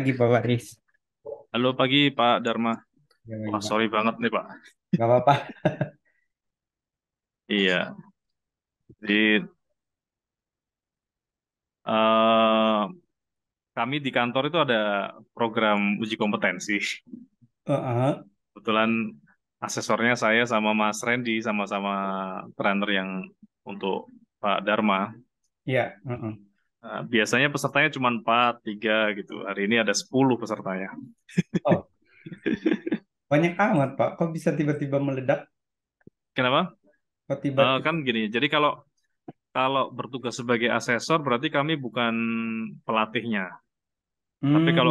pagi Pak Waris. Halo pagi Pak Dharma. Ya, pagi, Wah, Pak. sorry banget nih Pak. Gak apa-apa. Iya, jadi eh, kami di kantor itu ada program uji kompetensi. Heeh. Kebetulan asesornya saya sama Mas Randy, sama-sama trainer yang untuk Pak Dharma. Ya, heeh. Biasanya pesertanya cuma 4, 3 gitu. Hari ini ada 10 pesertanya. Oh, banyak amat Pak. Kok bisa tiba-tiba meledak? Kenapa? Kok tiba-tiba? Kan gini, jadi kalau kalau bertugas sebagai asesor berarti kami bukan pelatihnya. Tapi Hmm,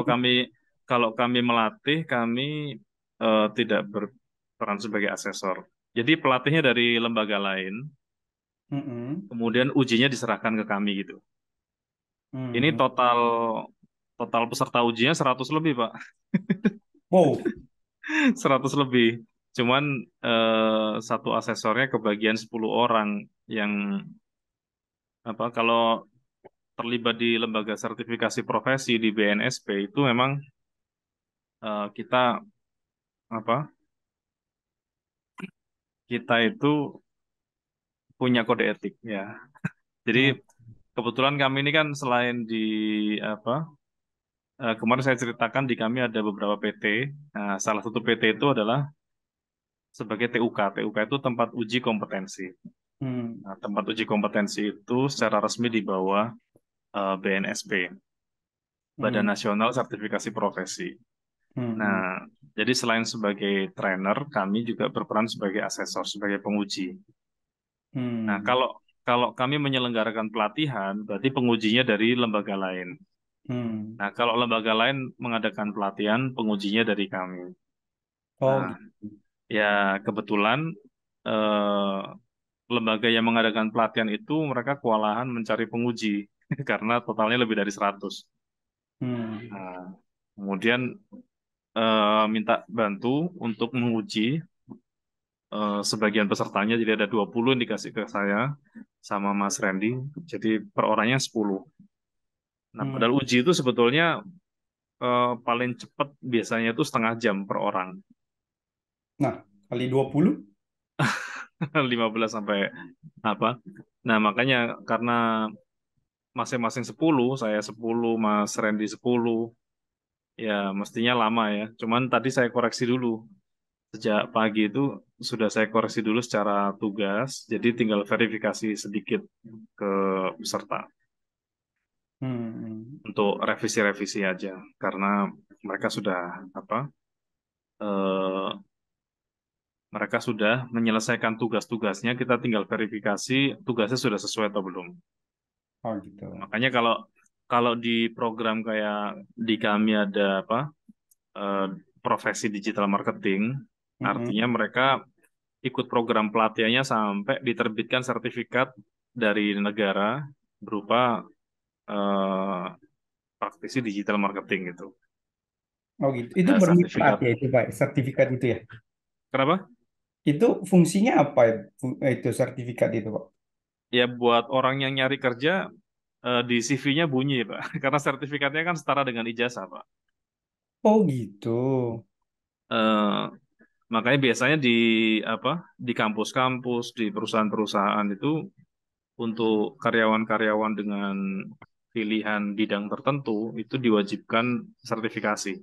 kalau kami melatih, kami tidak berperan sebagai asesor. Jadi pelatihnya dari lembaga lain, mm-mm, kemudian ujinya diserahkan ke kami gitu. Ini mhm. total total peserta ujinya 100 lebih, Pak. Wow. 100 lebih. Cuman satu asesornya kebagian 10 orang yang apa kalau terlibat di lembaga sertifikasi profesi di BNSP itu memang kita apa? Kita itu punya kode etik ya. Jadi Hmm, kebetulan kami ini kan selain di apa kemarin saya ceritakan di kami ada beberapa PT. Nah, salah satu PT itu adalah sebagai TUK. TUK itu tempat uji kompetensi. hmm, Nah, tempat uji kompetensi itu secara resmi di bawah BNSP, Badan hmm, Nasional Sertifikasi Profesi. hmm, Nah, jadi selain sebagai trainer, kami juga berperan sebagai asesor, sebagai penguji. Nah, hmm, kalau kalau kami menyelenggarakan pelatihan, berarti pengujinya dari lembaga lain. hmm. Nah, kalau lembaga lain mengadakan pelatihan, pengujinya dari kami. Oh, Nah, gitu. ya kebetulan eh, lembaga yang mengadakan pelatihan itu mereka kewalahan mencari penguji karena totalnya lebih dari 100. Hmm, Nah, kemudian minta bantu untuk menguji sebagian pesertanya, jadi ada 20 yang dikasih ke saya sama Mas Randy, jadi per orangnya 10. Nah, hmm. padahal uji itu sebetulnya paling cepat biasanya itu setengah jam per orang. Nah, kali 20. 15 sampai apa. Nah, makanya karena masing-masing 10, saya 10, Mas Randy 10, ya mestinya lama ya. Cuman tadi saya koreksi dulu. Sejak pagi itu sudah saya koreksi dulu secara tugas, jadi tinggal verifikasi sedikit ke peserta Hmm, untuk revisi-revisi aja. Karena mereka sudah apa? eh, mereka sudah menyelesaikan tugas-tugasnya, kita tinggal verifikasi tugasnya sudah sesuai atau belum. oh gitu. Makanya kalau kalau di program kayak di kami ada apa eh, profesi digital marketing, artinya Mm-mm. mereka ikut program pelatihannya sampai diterbitkan sertifikat dari negara berupa eh, praktisi digital marketing gitu. Oh gitu. Itu Ada bermanfaat sertifikat. ya itu Pak, sertifikat itu ya. Kenapa? Itu fungsinya apa ya, itu sertifikat itu Pak? Ya buat orang yang nyari kerja di CV-nya bunyi, Pak. Karena sertifikatnya kan setara dengan ijazah, Pak. Oh gitu. Eh, Makanya biasanya di apa di kampus-kampus, di perusahaan-perusahaan itu untuk karyawan-karyawan dengan pilihan bidang tertentu itu diwajibkan sertifikasi.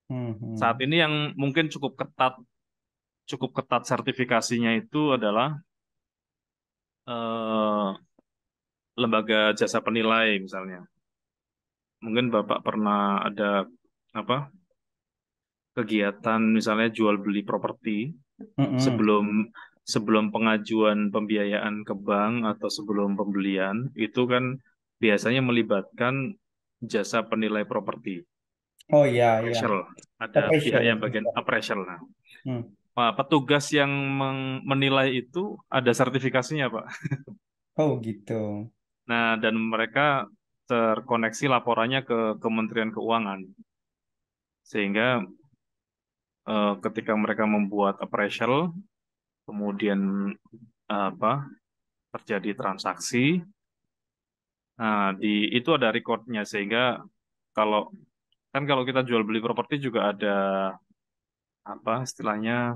Hmm, Saat hmm. ini yang mungkin cukup ketat sertifikasinya itu adalah eh, lembaga jasa penilai misalnya. Mungkin Bapak pernah ada apa kegiatan misalnya jual beli properti Mm-mm. sebelum sebelum pengajuan pembiayaan ke bank atau sebelum pembelian itu kan biasanya melibatkan jasa penilai properti, Oh iya, iya. appraisal. Ada pihak Official, yang bagian official. appraisal. Nah, Hmm. petugas yang menilai itu ada sertifikasinya, Pak. Oh gitu. Nah, dan mereka terkoneksi laporannya ke Kementerian Keuangan, sehingga ketika mereka membuat appraisal, kemudian apa terjadi transaksi, nah, itu ada recordnya sehingga kalau Kan kalau kita jual beli properti juga ada apa istilahnya,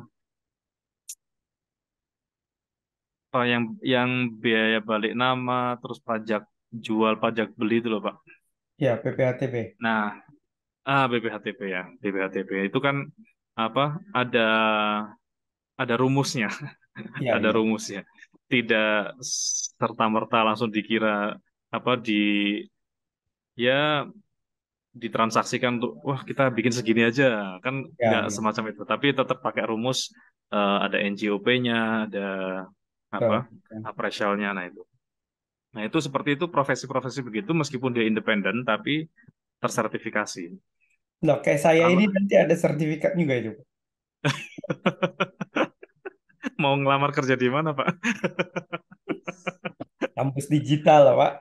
apa yang biaya balik nama, terus pajak jual, pajak beli itu loh Pak. Ya, PPHTP. Nah, BPHTP ya, BPHTP itu kan apa, ada ada rumusnya, Iya, ada iya. rumusnya. Tidak serta-merta langsung dikira apa ya ditransaksikan untuk wah kita bikin segini aja, kan Ya, nggak iya. semacam itu, tapi tetap pakai rumus, ada NJOP-nya, ada apa Betul. Betul. apprecialnya. Nah itu seperti itu, profesi-profesi begitu meskipun dia independen tapi tersertifikasi. Loh, kayak saya Kalau ini nanti ada sertifikat juga itu. mau ngelamar kerja di mana Pak? Kampus digital lah, Pak.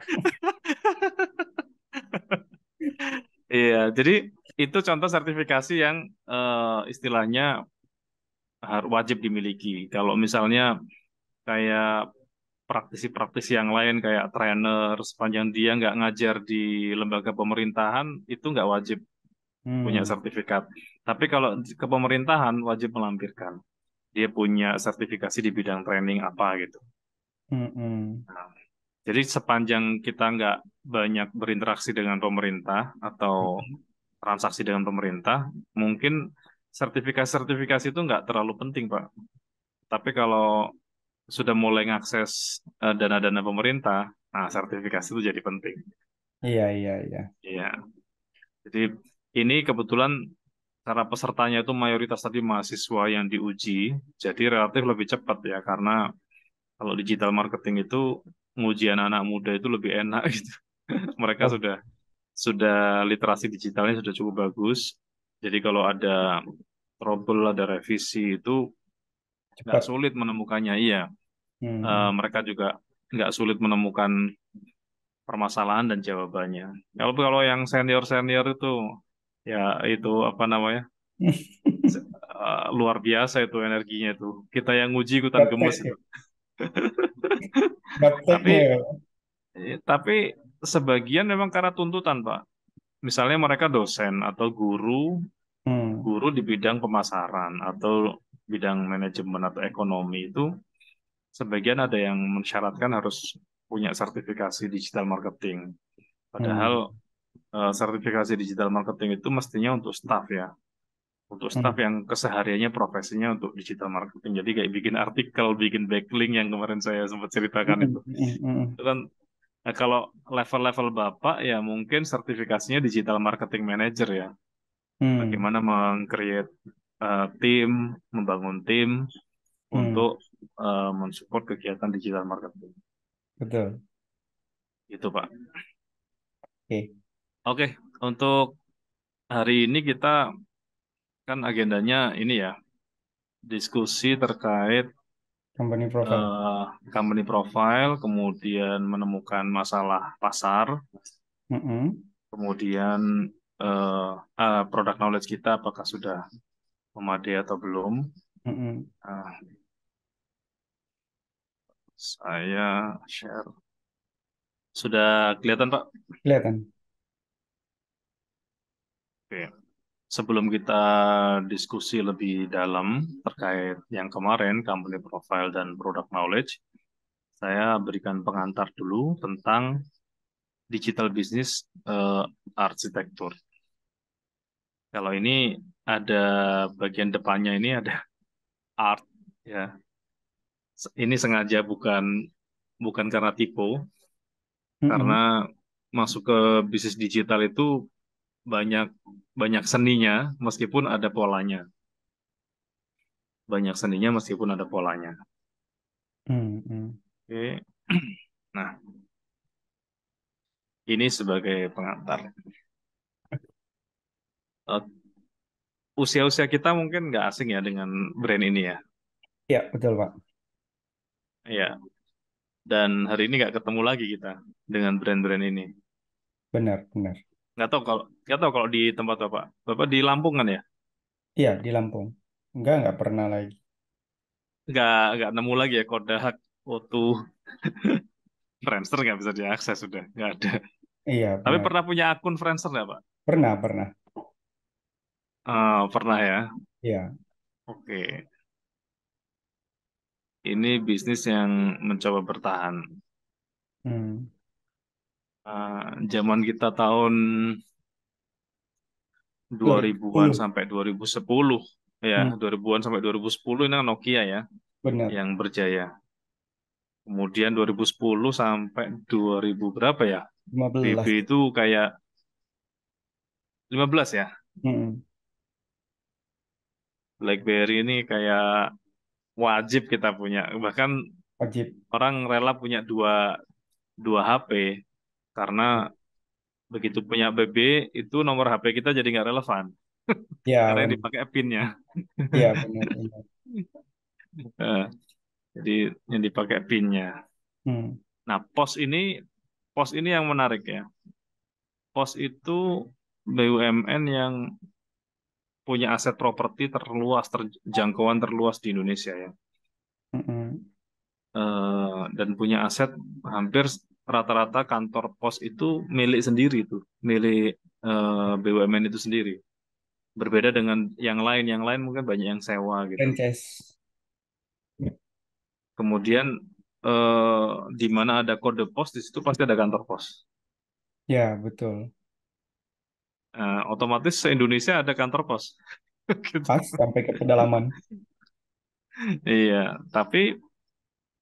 Iya, jadi itu contoh sertifikasi yang istilahnya wajib dimiliki. Kalau misalnya kayak praktisi-praktisi yang lain kayak trainer, sepanjang dia nggak ngajar di lembaga pemerintahan, itu nggak wajib punya Hmm. sertifikat. Tapi kalau ke pemerintahan wajib melampirkan. Dia punya sertifikasi di bidang training apa gitu. Hmm. Hmm. Nah, jadi sepanjang kita nggak banyak berinteraksi dengan pemerintah atau transaksi dengan pemerintah, mungkin sertifikasi-sertifikasi itu nggak terlalu penting, Pak. Tapi kalau sudah mulai mengakses dana-dana pemerintah, nah sertifikasi itu jadi penting. Iya, iya, iya. Iya, jadi ini kebetulan karena pesertanya itu mayoritas tadi mahasiswa yang diuji, jadi relatif lebih cepat ya, karena kalau digital marketing itu nguji anak-anak muda itu lebih enak gitu. Mereka Oh, sudah literasi digitalnya sudah cukup bagus. Jadi kalau ada trouble, ada revisi itu nggak cepat. sulit menemukannya. Iya, Hmm. Hmm. mereka juga nggak sulit menemukan permasalahan dan jawabannya. Kalau kalau yang senior-senior itu ya itu apa namanya, luar biasa itu energinya itu. Kita yang nguji ikutan gemes Gaptek ya. itu. Gapteknya Tapi ya. tapi sebagian memang karena tuntutan, Pak. Misalnya mereka dosen atau guru, Hmm. guru di bidang pemasaran atau bidang manajemen atau ekonomi itu sebagian ada yang mensyaratkan harus punya sertifikasi digital marketing. Padahal Hmm. sertifikasi digital marketing itu mestinya untuk staff ya, untuk staff Hmm. yang kesehariannya profesinya untuk digital marketing. Jadi kayak bikin artikel, bikin backlink yang kemarin saya sempat ceritakan Hmm. itu. Hmm. Hmm. Itu kan kalau level-level Bapak ya mungkin sertifikasinya digital marketing manager ya. Hmm. Bagaimana meng-create tim, membangun tim Hmm. untuk mensupport kegiatan digital marketing. Betul. Itu Pak. Oke. Oke, untuk hari ini kita kan agendanya ini ya, diskusi terkait Company profile. eh, company profile, kemudian menemukan masalah pasar, Hmm. kemudian product knowledge kita apakah sudah memadai atau belum. Hmm. Ah, saya share. Sudah kelihatan Pak? Kelihatan. Oke. Sebelum kita diskusi lebih dalam terkait yang kemarin, company profile dan product knowledge, saya berikan pengantar dulu tentang digital business arsitektur. Kalau ini ada bagian depannya ini ada art ya. Ini sengaja bukan bukan karena tipu, karena Hmm. masuk ke bisnis digital itu banyak banyak seninya meskipun ada polanya. Banyak seninya meskipun ada polanya. Hmm. Hmm. Oke. Nah, ini sebagai pengantar. Eh, Usia-usia kita mungkin nggak asing ya dengan brand ini ya. Ya, betul, Pak. Iya. Dan hari ini nggak ketemu lagi kita dengan brand-brand ini. Benar, benar. Nggak tahu kalau di tempat Bapak. Bapak di Lampung kan ya? Iya, di Lampung. Enggak pernah lagi. Nggak nemu lagi ya Kodak, Foto, Friendster nggak bisa diakses sudah. Nggak ada. Iya, Tapi benar. pernah punya akun Friendster nggak Pak? Pernah, pernah. Pernah ya. Ya. Oke, ini bisnis yang mencoba bertahan. Hmm. Zaman kita tahun 2000-an 2010. sampai 2010 ya, Hmm. 2000-an sampai 2010 ini kan Nokia ya Benar. yang berjaya. Kemudian 2010 sampai 2000 berapa ya? BB 15. itu kayak 15 ya. Hmm. BlackBerry ini kayak wajib kita punya. Bahkan Wajib. orang rela punya dua dua HP karena begitu punya BB itu nomor HP kita jadi nggak relevan Ya, karena yang benar. dipakai PIN-nya. Ya, benar, benar. Eh, jadi yang dipakai PIN-nya. Hmm. Nah, pos ini yang menarik ya. Pos itu BUMN yang punya aset properti terluas, jangkauan terluas di Indonesia ya. Hmm. Dan punya aset hampir rata-rata kantor pos itu milik sendiri tuh, milik BUMN itu sendiri. Berbeda dengan yang lain mungkin banyak yang sewa gitu. Franchise. Kemudian di mana ada kode pos, di situ pasti ada kantor pos. Ya, betul. Otomatis se-Indonesia ada kantor pos. Gitu. Pas sampai ke pedalaman. Iya, tapi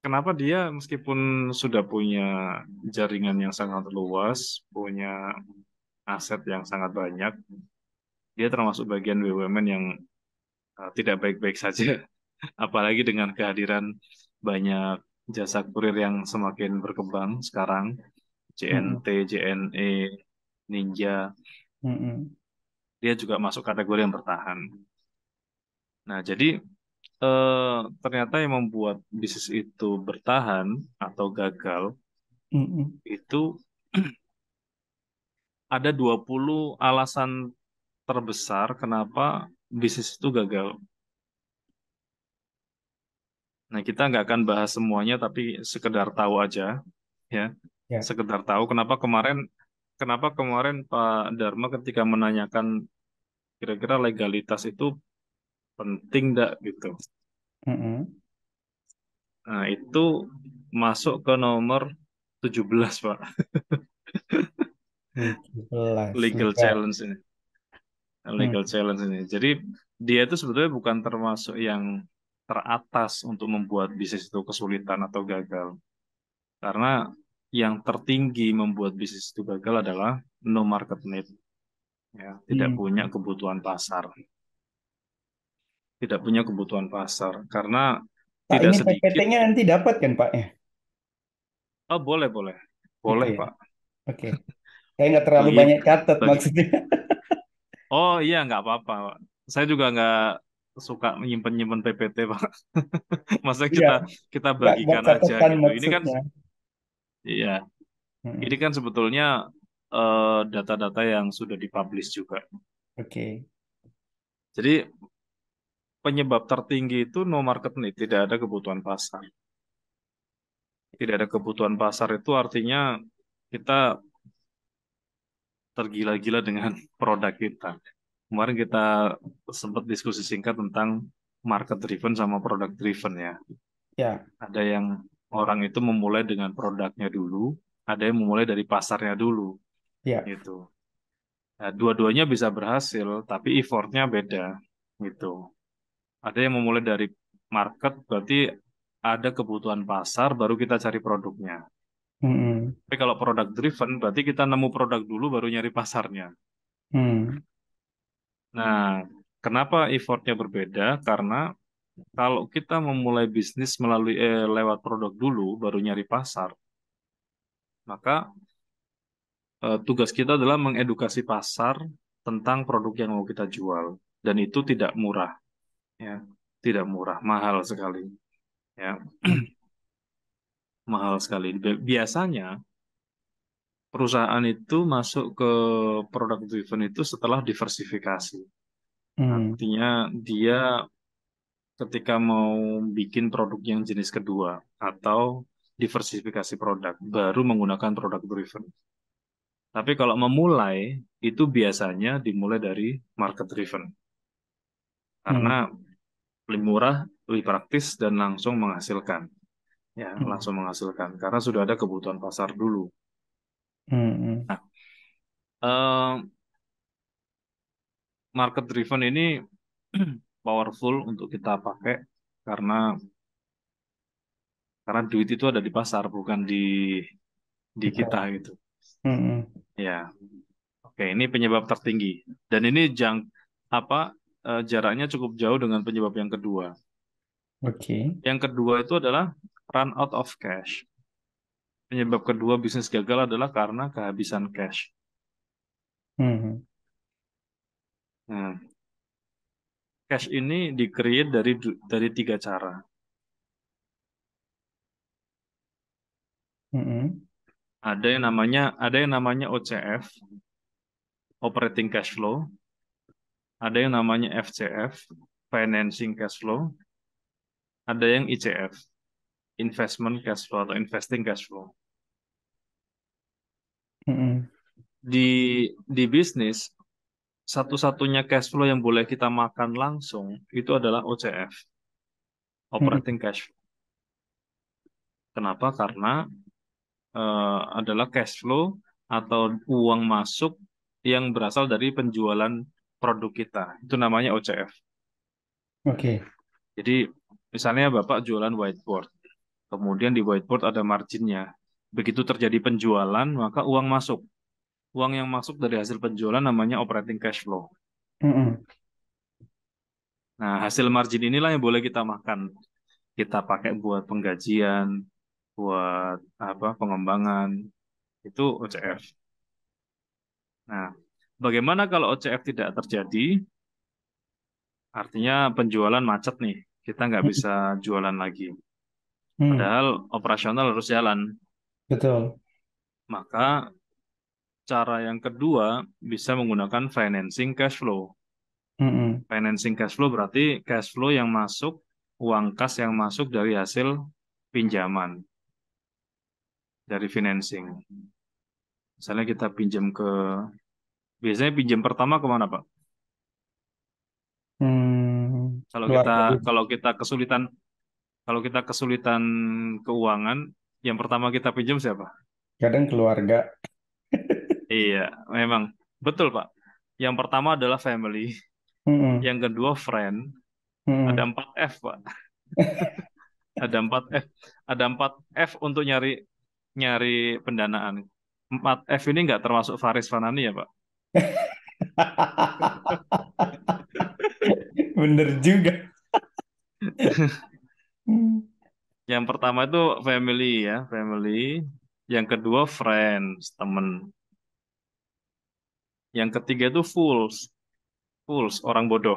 kenapa dia meskipun sudah punya jaringan yang sangat luas, punya aset yang sangat banyak, dia termasuk bagian BUMN yang tidak baik-baik saja, apalagi dengan kehadiran banyak jasa kurir yang semakin berkembang sekarang, Hmm. JNT, JNE, Ninja, Hmm. dia juga masuk kategori yang bertahan. Nah, jadi ternyata yang membuat bisnis itu bertahan atau gagal Hmm. itu ada 20 alasan terbesar kenapa bisnis itu gagal. Nah, kita nggak akan bahas semuanya, tapi sekedar tahu aja, ya. Ya. Sekedar tahu kenapa kemarin Pak Dharma ketika menanyakan kira-kira legalitas itu penting nggak gitu. Hmm. Nah, itu masuk ke nomor 17 Pak, 17 legal legal. challenge ini. Hmm. Legal challenge ini. Jadi dia itu sebetulnya bukan termasuk yang teratas untuk membuat bisnis itu kesulitan atau gagal. Karena yang tertinggi membuat bisnis itu gagal adalah no market need, ya, tidak Hmm. punya kebutuhan pasar, tidak punya kebutuhan pasar. Karena Pak, tidak ini sedikit, PPT-nya nanti dapat kan, Pak? Ya? oh boleh boleh Itu boleh ya. Pak. Oke. Saya nggak terlalu Bagi banyak catat bagi maksudnya. oh iya nggak apa-apa Pak. Saya juga nggak suka menyimpan-nyimpan PPT Pak. Masa Iya, kita kita nggak buat bagikan aja catatan gitu. Ini kan maksudnya. iya, ini Hmm. kan sebetulnya data-data yang sudah dipublish juga. Oke. Jadi penyebab tertinggi itu no market need, tidak ada kebutuhan pasar. Tidak ada kebutuhan pasar itu artinya kita tergila-gila dengan produk kita. Kemarin kita sempat diskusi singkat tentang market driven sama product driven ya. Ya, Ada yang orang itu memulai dengan produknya dulu, ada yang memulai dari pasarnya dulu ya. gitu. Nah, dua-duanya bisa berhasil, tapi effortnya beda gitu. Ada yang memulai dari market, berarti ada kebutuhan pasar, baru kita cari produknya. Hmm. Tapi kalau product driven, berarti kita nemu produk dulu, baru nyari pasarnya. Hmm. Nah, kenapa effortnya berbeda? Karena kalau kita memulai bisnis melalui lewat produk dulu, baru nyari pasar, maka tugas kita adalah mengedukasi pasar tentang produk yang mau kita jual. Dan itu tidak murah, ya, tidak murah, mahal sekali, ya, mahal sekali. Biasanya perusahaan itu masuk ke product driven itu setelah diversifikasi. Hmm. Artinya dia ketika mau bikin produk yang jenis kedua atau diversifikasi produk, baru menggunakan product driven. Tapi kalau memulai, itu biasanya dimulai dari market driven. karena Hmm. lebih murah, lebih praktis dan langsung menghasilkan. Ya, Hmm. langsung menghasilkan karena sudah ada kebutuhan pasar dulu. Hmm. Hmm. Nah, eh, market driven ini powerful untuk kita pakai karena duit itu ada di pasar bukan di kita Betul. gitu. Hmm. Ya, oke, ini penyebab tertinggi dan ini apa jaraknya cukup jauh dengan penyebab yang kedua. Oke. Yang kedua itu adalah run out of cash. Penyebab kedua bisnis gagal adalah karena kehabisan cash. Hmm. Nah, cash ini di-create dari tiga cara. Hmm. Ada yang namanya OCF, operating cash flow. Ada yang namanya FCF, financing cash flow. Ada yang ICF, investment cash flow atau investing cash flow. Hmm. Di bisnis, satu-satunya cash flow yang boleh kita makan langsung itu adalah OCF, Hmm. operating cash flow. Kenapa? Karena adalah cash flow atau uang masuk yang berasal dari penjualan produk kita. Itu namanya OCF. Oke. Jadi, misalnya Bapak jualan whiteboard, kemudian di whiteboard ada marginnya. Begitu terjadi penjualan, maka uang masuk. Uang yang masuk dari hasil penjualan namanya operating cash flow. Hmm. Nah, hasil margin inilah yang boleh kita makan. Kita pakai buat penggajian, buat apa pengembangan, itu OCF. Nah, bagaimana kalau OCF tidak terjadi? Artinya penjualan macet nih, kita nggak Hmm. bisa jualan lagi. Hmm. Padahal operasional harus jalan. Betul. Maka cara yang kedua bisa menggunakan financing cash flow. Hmm. Financing cash flow berarti cash flow yang masuk, uang kas yang masuk dari hasil pinjaman, dari financing. Misalnya kita pinjam biasanya pinjam pertama kemana Pak? Hmm. Kalau kita Keluarga dulu. kalau kita kesulitan kalau kita kesulitan keuangan, yang pertama kita pinjam siapa? Kadang keluarga. Iya, memang betul Pak. Yang pertama adalah family, Hmm. yang kedua friend, ada Hmm. 4 F Pak. Ada 4 F, ada 4 F untuk nyari nyari pendanaan. 4 F ini nggak termasuk Faris Fanani ya Pak. Bener juga. Hmm. Yang pertama itu family ya, family. Yang kedua friends, temen. Yang ketiga itu fools, fools, orang bodoh.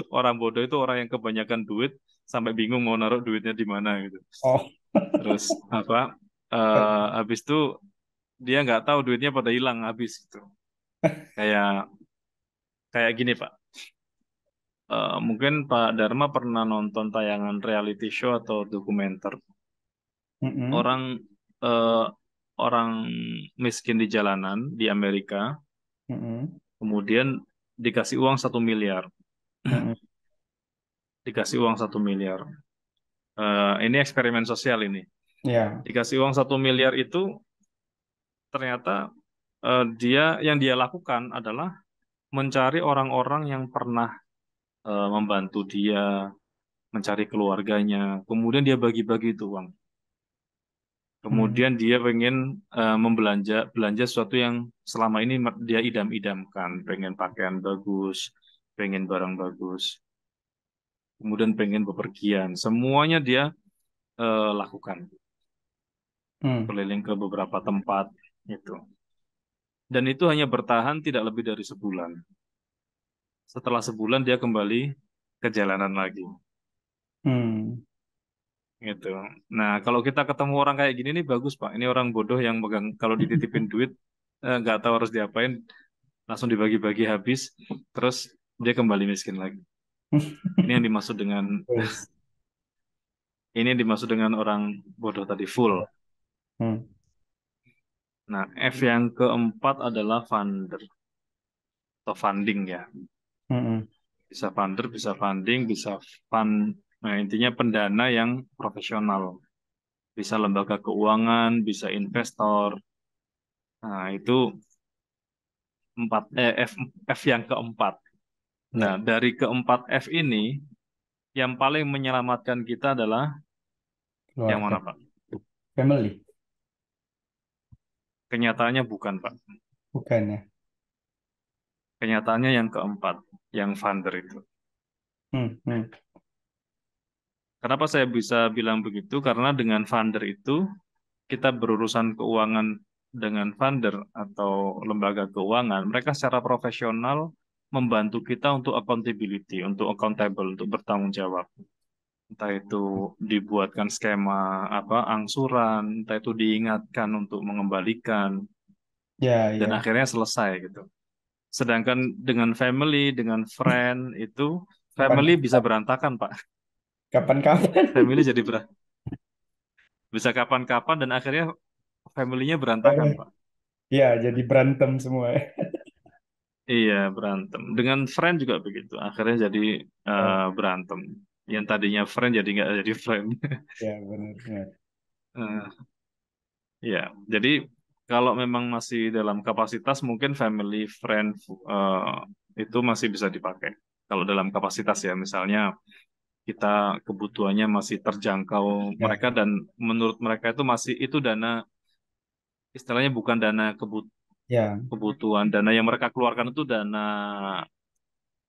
Orang bodoh itu orang yang kebanyakan duit sampai bingung mau naruh duitnya di mana gitu. Oh. Terus apa? Habis itu dia nggak tahu duitnya pada hilang habis gitu. Kayak kayak gini Pak. Mungkin Pak Dharma pernah nonton tayangan reality show atau dokumenter. Hmm. Orang eh, orang miskin di jalanan di Amerika, Hmm. kemudian dikasih uang 1 miliar, Hmm. dikasih uang 1 miliar. Ini eksperimen sosial ini. Ya. Dikasih uang 1 miliar itu ternyata yang dia lakukan adalah mencari orang-orang yang pernah membantu dia, mencari keluarganya, kemudian dia bagi-bagi itu uang. Hmm. Kemudian dia pengen belanja sesuatu yang selama ini dia idam-idamkan, pengen pakaian bagus, pengen barang bagus, kemudian pengen bepergian. Semuanya dia lakukan, Hmm. keliling ke beberapa tempat itu. Dan itu hanya bertahan tidak lebih dari sebulan. Setelah sebulan dia kembali ke jalanan lagi, Hmm. gitu. Nah, kalau kita ketemu orang kayak gini nih bagus Pak. Ini orang bodoh yang megang kalau dititipin duit nggak tahu harus diapain, langsung dibagi-bagi habis, terus dia kembali miskin lagi. Ini yang dimaksud dengan Wes. ini yang dimaksud dengan orang bodoh tadi full. Hmm. Nah, F yang keempat adalah funder atau funding ya. Hmm. Bisa funder, bisa funding, bisa fund. Nah, intinya pendana yang profesional. Bisa lembaga keuangan, bisa investor. Nah, itu F yang keempat. Nah, Ya, dari keempat F ini, yang paling menyelamatkan kita adalah yang keluarga, mana, Pak? family, Kenyataannya bukan, Pak. bukan ya? Kenyataannya yang keempat, yang funder itu. Hmm. Kenapa saya bisa bilang begitu? Karena dengan funder itu, kita berurusan keuangan dengan funder atau lembaga keuangan, mereka secara profesional membantu kita untuk accountability, untuk accountable, untuk bertanggung jawab. Entah itu dibuatkan skema apa angsuran, entah itu diingatkan untuk mengembalikan, Ya, dan ya. akhirnya selesai gitu. Sedangkan dengan family, dengan friend itu family bisa Kapan-kapan. berantakan, Pak. Kapan-kapan. Family jadi bisa kapan-kapan dan akhirnya family-nya berantakan, Pak. Ya, jadi berantem semua. Iya, berantem. Dengan friend juga begitu. Akhirnya jadi Oh, berantem. Yang tadinya friend jadi nggak jadi friend. ya benar-benar. Eh, ya, jadi kalau memang masih dalam kapasitas mungkin family, friend eh, itu masih bisa dipakai. Kalau dalam kapasitas ya, misalnya kita kebutuhannya masih terjangkau Ya, mereka dan menurut mereka itu masih itu dana istilahnya bukan dana ya, kebutuhan, dana yang mereka keluarkan itu dana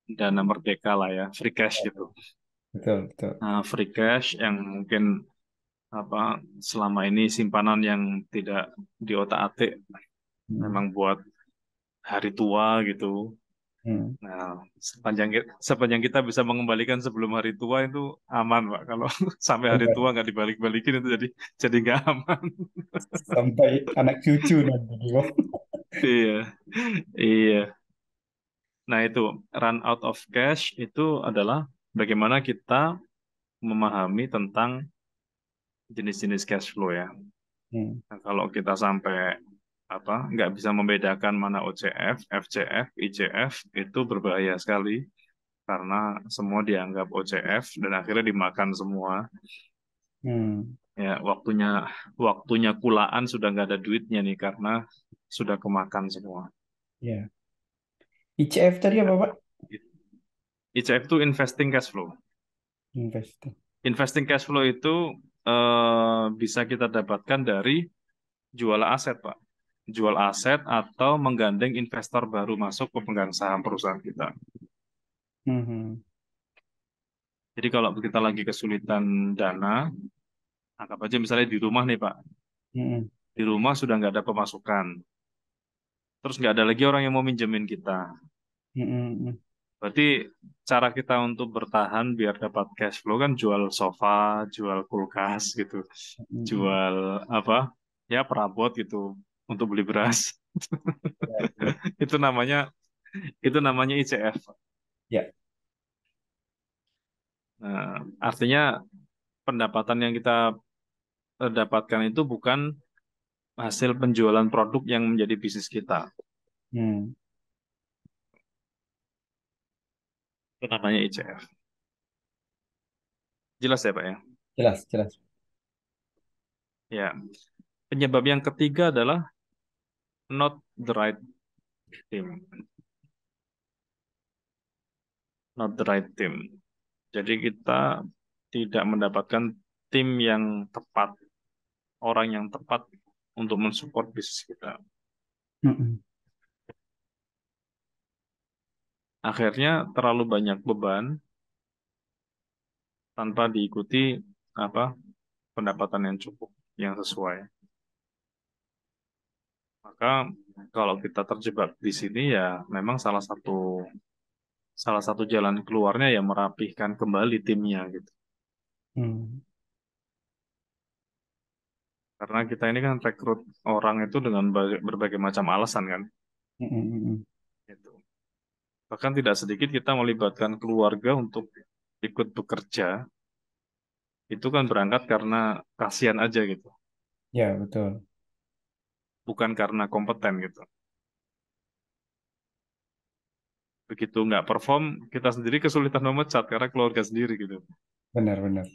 dana merdeka lah ya, free cash gitu. betul, betul. Nah, free cash yang mungkin apa selama ini simpanan yang tidak diotak-atik Hmm. memang buat hari tua gitu. Hmm. Nah, sepanjang kita bisa mengembalikan sebelum hari tua itu aman, Pak. Kalau sampai hari tua Benar. nggak dibalik-balikin itu jadi nggak aman. Sampai anak cucu nanti. Iya, iya. Nah, itu run out of cash itu adalah bagaimana kita memahami tentang jenis-jenis cash flow ya. Hmm. Nah, kalau kita sampai apa nggak bisa membedakan mana OCF, FCF, ICF itu berbahaya sekali karena semua dianggap OCF dan akhirnya dimakan semua. Hmm. Ya waktunya kulaan sudah nggak ada duitnya nih karena sudah kemakan semua. Ya. ICF tadi Ya. apa, Pak? ICF itu investing cash flow. Investing. Investing cash flow itu bisa kita dapatkan dari jual aset, Pak. Jual aset atau menggandeng investor baru masuk pemegang saham perusahaan kita. Hmm. Jadi kalau kita lagi kesulitan dana, anggap aja misalnya di rumah nih Pak, Hmm. di rumah sudah nggak ada pemasukan, terus nggak ada lagi orang yang mau minjemin kita. Hmm. Hmm. Berarti cara kita untuk bertahan biar dapat cash flow kan jual sofa, jual kulkas gitu, Hmm. jual apa? Ya perabot gitu untuk beli beras. Ya, ya. Itu namanya itu namanya ICF. Ya. Nah, artinya pendapatan yang kita dapatkan itu bukan hasil penjualan produk yang menjadi bisnis kita. Hmm. Itu namanya ICF. Jelas ya, Pak ya? Jelas, jelas. Ya. Penyebab yang ketiga adalah not the right team. Not the right team. Jadi kita tidak mendapatkan tim yang tepat, orang yang tepat untuk mensupport bisnis kita. Hmm. Akhirnya terlalu banyak beban tanpa diikuti apa pendapatan yang cukup, yang sesuai. Maka kalau kita terjebak di sini ya memang salah satu jalan keluarnya ya merapihkan kembali timnya gitu. Hmm. Karena kita ini kan rekrut orang itu dengan berbagai macam alasan kan. Hmm. Hmm. Gitu. Bahkan tidak sedikit kita melibatkan keluarga untuk ikut bekerja. Itu kan berangkat karena kasihan aja gitu. Ya, betul. Bukan karena kompeten gitu. Begitu nggak perform, kita sendiri kesulitan memecat karena keluarga sendiri gitu. Benar-benar.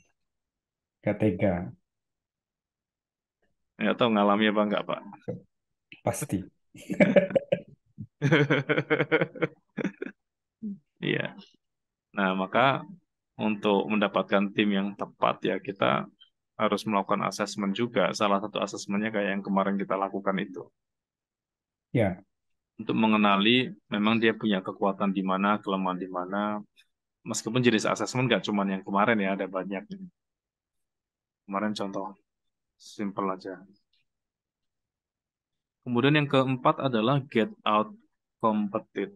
Gak tega. Nggak tahu ngalami apa nggak, Pak. Pasti. Iya. Nah, maka untuk mendapatkan tim yang tepat ya kita harus melakukan asesmen juga. Salah satu asesmennya kayak yang kemarin kita lakukan itu. Ya, Untuk mengenali memang dia punya kekuatan di mana, kelemahan di mana. Meskipun jenis asesmen nggak cuma yang kemarin ya, ada banyak. Kemarin contoh simple aja. Kemudian yang keempat adalah get out competed.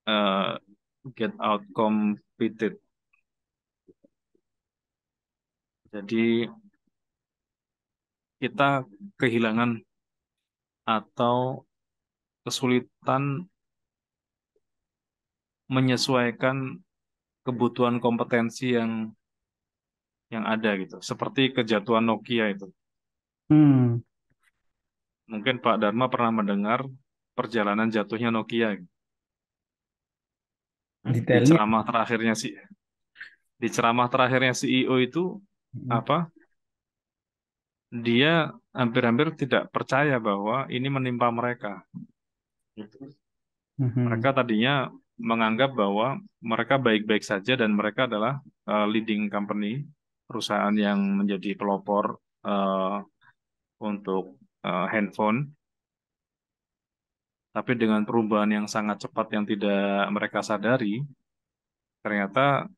Eh, get out competed. Jadi kita kehilangan atau kesulitan menyesuaikan kebutuhan kompetensi yang ada gitu. Seperti kejatuhan Nokia itu. hmm, Mungkin Pak Dharma pernah mendengar perjalanan jatuhnya Nokia gitu. Di detailnya. ceramah terakhirnya si di ceramah terakhirnya CEO itu Hmm, apa? Dia hampir-hampir tidak percaya bahwa ini menimpa mereka. Gitu. Mereka hmm, tadinya menganggap bahwa mereka baik-baik saja dan mereka adalah leading company, perusahaan yang menjadi pelopor eh, untuk handphone. Tapi dengan perubahan yang sangat cepat yang tidak mereka sadari, ternyata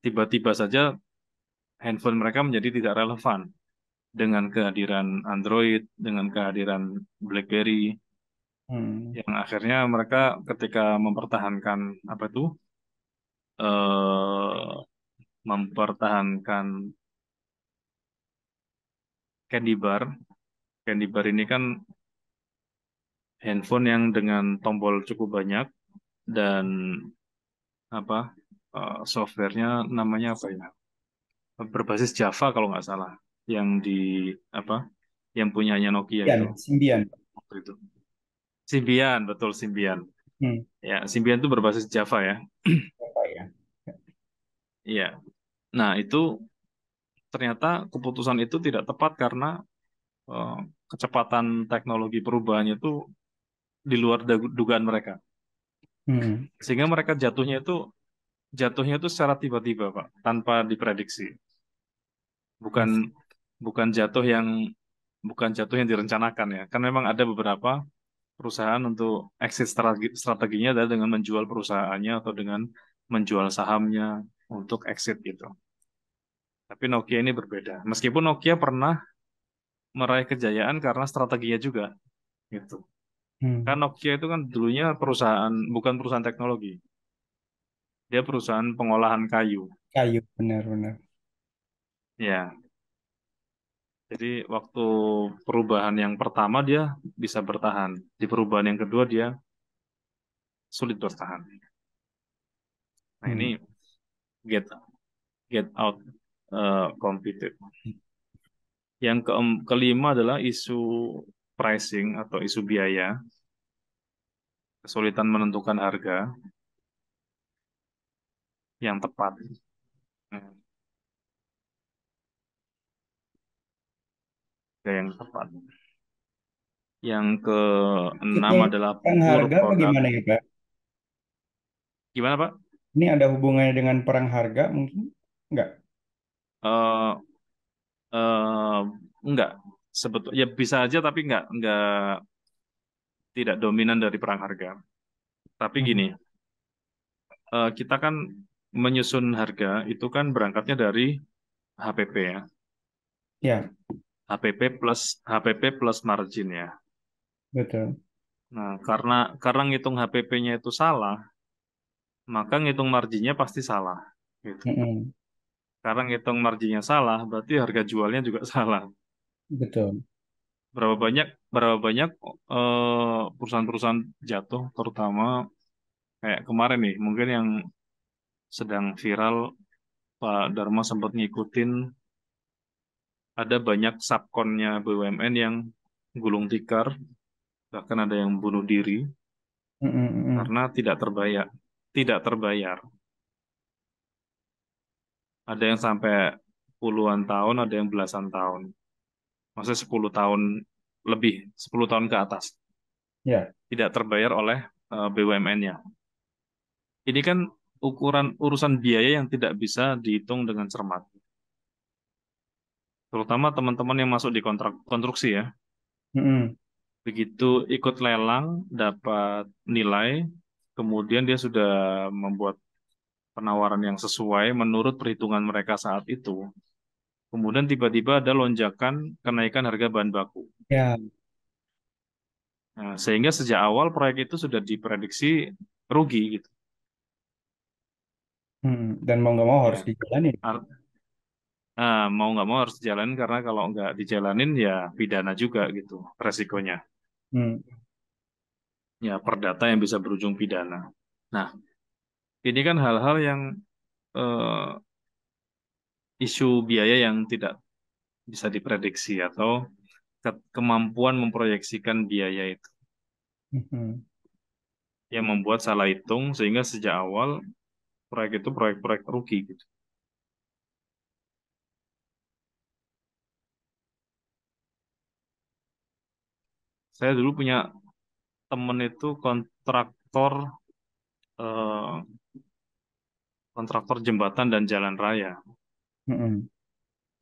tiba-tiba saja handphone mereka menjadi tidak relevan dengan kehadiran Android, dengan kehadiran BlackBerry, hmm. yang akhirnya mereka ketika mempertahankan apa itu, eh, mempertahankan Candy Bar. Candy Bar ini kan handphone yang dengan tombol cukup banyak dan apa softwarenya namanya apa ya? Berbasis Java kalau nggak salah yang di apa yang punyanya Nokia itu Symbian, Symbian. waktu itu. Symbian, betul Symbian. Hmm. Ya, Symbian itu berbasis Java ya. Apa ya? Iya. Nah, itu ternyata keputusan itu tidak tepat karena eh, kecepatan teknologi perubahannya itu di luar dugaan mereka. Hmm. Sehingga mereka jatuhnya itu secara tiba-tiba, Pak, tanpa diprediksi. Bukan Yes. bukan jatuh yang bukan jatuh yang direncanakan ya. Kan memang ada beberapa perusahaan untuk exit strateginya adalah dengan menjual perusahaannya atau dengan menjual sahamnya untuk exit gitu. Tapi Nokia ini berbeda. Meskipun Nokia pernah meraih kejayaan karena strateginya juga gitu. Kan Hmm. Nokia itu kan dulunya perusahaan bukan perusahaan teknologi. Dia perusahaan pengolahan kayu. Kayu, benar-benar. Ya, jadi waktu perubahan yang pertama dia bisa bertahan. Di perubahan yang kedua dia sulit bertahan. Nah, ini Hmm. get get out competed. Yang kelima adalah isu pricing atau isu biaya, kesulitan menentukan harga yang tepat. Hmm, harga yang tepat. Yang keenam Maksudnya adalah perang poor harga product. bagaimana ya, Pak? Gimana, Pak? Ini ada hubungannya dengan perang harga mungkin? Enggak. Eh eh, enggak, sebetulnya ya bisa aja tapi enggak tidak dominan dari perang harga. Tapi Hmm. gini, kita kan menyusun harga itu kan berangkatnya dari HPP ya. Ya, HPP plus margin ya. betul. Nah, karena ngitung HPP-nya itu salah, maka ngitung marginnya pasti salah. Gitu. Hmm. Karena ngitung marginnya salah, berarti harga jualnya juga salah. Betul. Berapa banyak perusahaan-perusahaan jatuh, terutama kayak kemarin nih, mungkin yang sedang viral, Pak Dharma sempat ngikutin, ada banyak subkonnya BUMN yang gulung tikar, bahkan ada yang bunuh diri, Mm, mm, mm. karena tidak terbayar. Tidak terbayar. Ada yang sampai puluhan tahun, ada yang belasan tahun. Maksudnya 10 tahun lebih, 10 tahun ke atas. Ya. Tidak terbayar oleh BUMN-nya. Ini kan ukuran urusan biaya yang tidak bisa dihitung dengan cermat. Terutama teman-teman yang masuk di kontrak konstruksi ya. Mm, mm. Begitu ikut lelang, dapat nilai, kemudian dia sudah membuat penawaran yang sesuai menurut perhitungan mereka saat itu. Kemudian tiba-tiba ada lonjakan kenaikan harga bahan baku. Ya. Nah, sehingga sejak awal proyek itu sudah diprediksi rugi gitu. Mm. Dan mau nggak mau harus Ya, dijalanin. mau nggak mau harus dijalanin karena kalau nggak dijalanin ya pidana juga gitu resikonya. Mm. Ya perdata yang bisa berujung pidana. Nah, ini kan hal-hal yang eh, isu biaya yang tidak bisa diprediksi atau kemampuan memproyeksikan biaya itu Mhm. yang membuat salah hitung sehingga sejak awal proyek itu proyek-proyek rugi gitu. Saya dulu punya temen itu eh, kontraktor jembatan dan jalan raya. Mhm.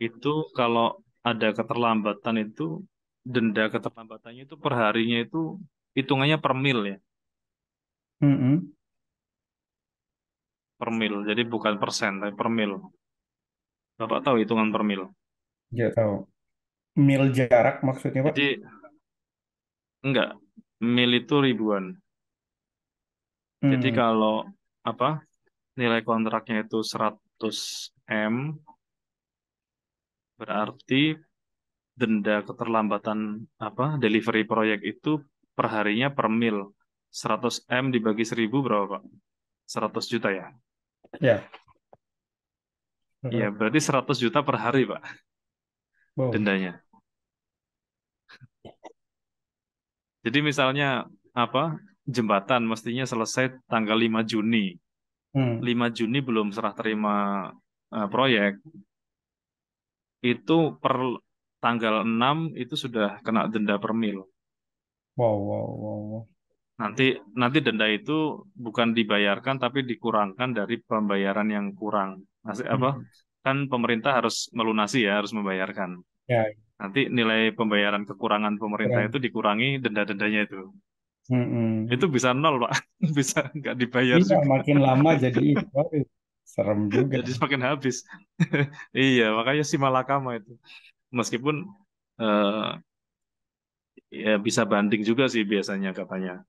Itu kalau ada keterlambatan itu denda keterlambatannya itu per harinya itu hitungannya per mil ya, Mhm. per mil. Jadi bukan persen tapi per mil. Bapak tahu hitungan per mil. Nggak tahu. Mil jarak maksudnya, Pak? Jadi enggak, mil itu ribuan. Jadi Hmm. kalau apa nilai kontraknya itu 100 M, berarti denda keterlambatan delivery proyek itu perharinya per mil. 100 M dibagi 1000 berapa, Pak? 100 juta ya? Ya. Iya, berarti 100 juta per hari, Pak, Wow. dendanya. Jadi misalnya apa? Jembatan mestinya selesai tanggal 5 Juni. Hmm. 5 Juni belum serah terima proyek, itu per tanggal 6 itu sudah kena denda per mil. Wow, wow, wow, wow. Nanti nanti denda itu bukan dibayarkan tapi dikurangkan dari pembayaran yang kurang. Apa? Hmm. Kan pemerintah harus melunasi ya, harus membayarkan. Ya, Nanti nilai pembayaran kekurangan pemerintah itu kurang. dikurangi denda-dendanya itu. Itu Hmm. bisa nol, Pak. Bisa nggak dibayar Iya, juga. makin lama jadi itu. Aduh, serem juga. Jadi semakin habis. Iya, makanya si malakama itu. Meskipun eh, ya bisa banding juga sih biasanya katanya.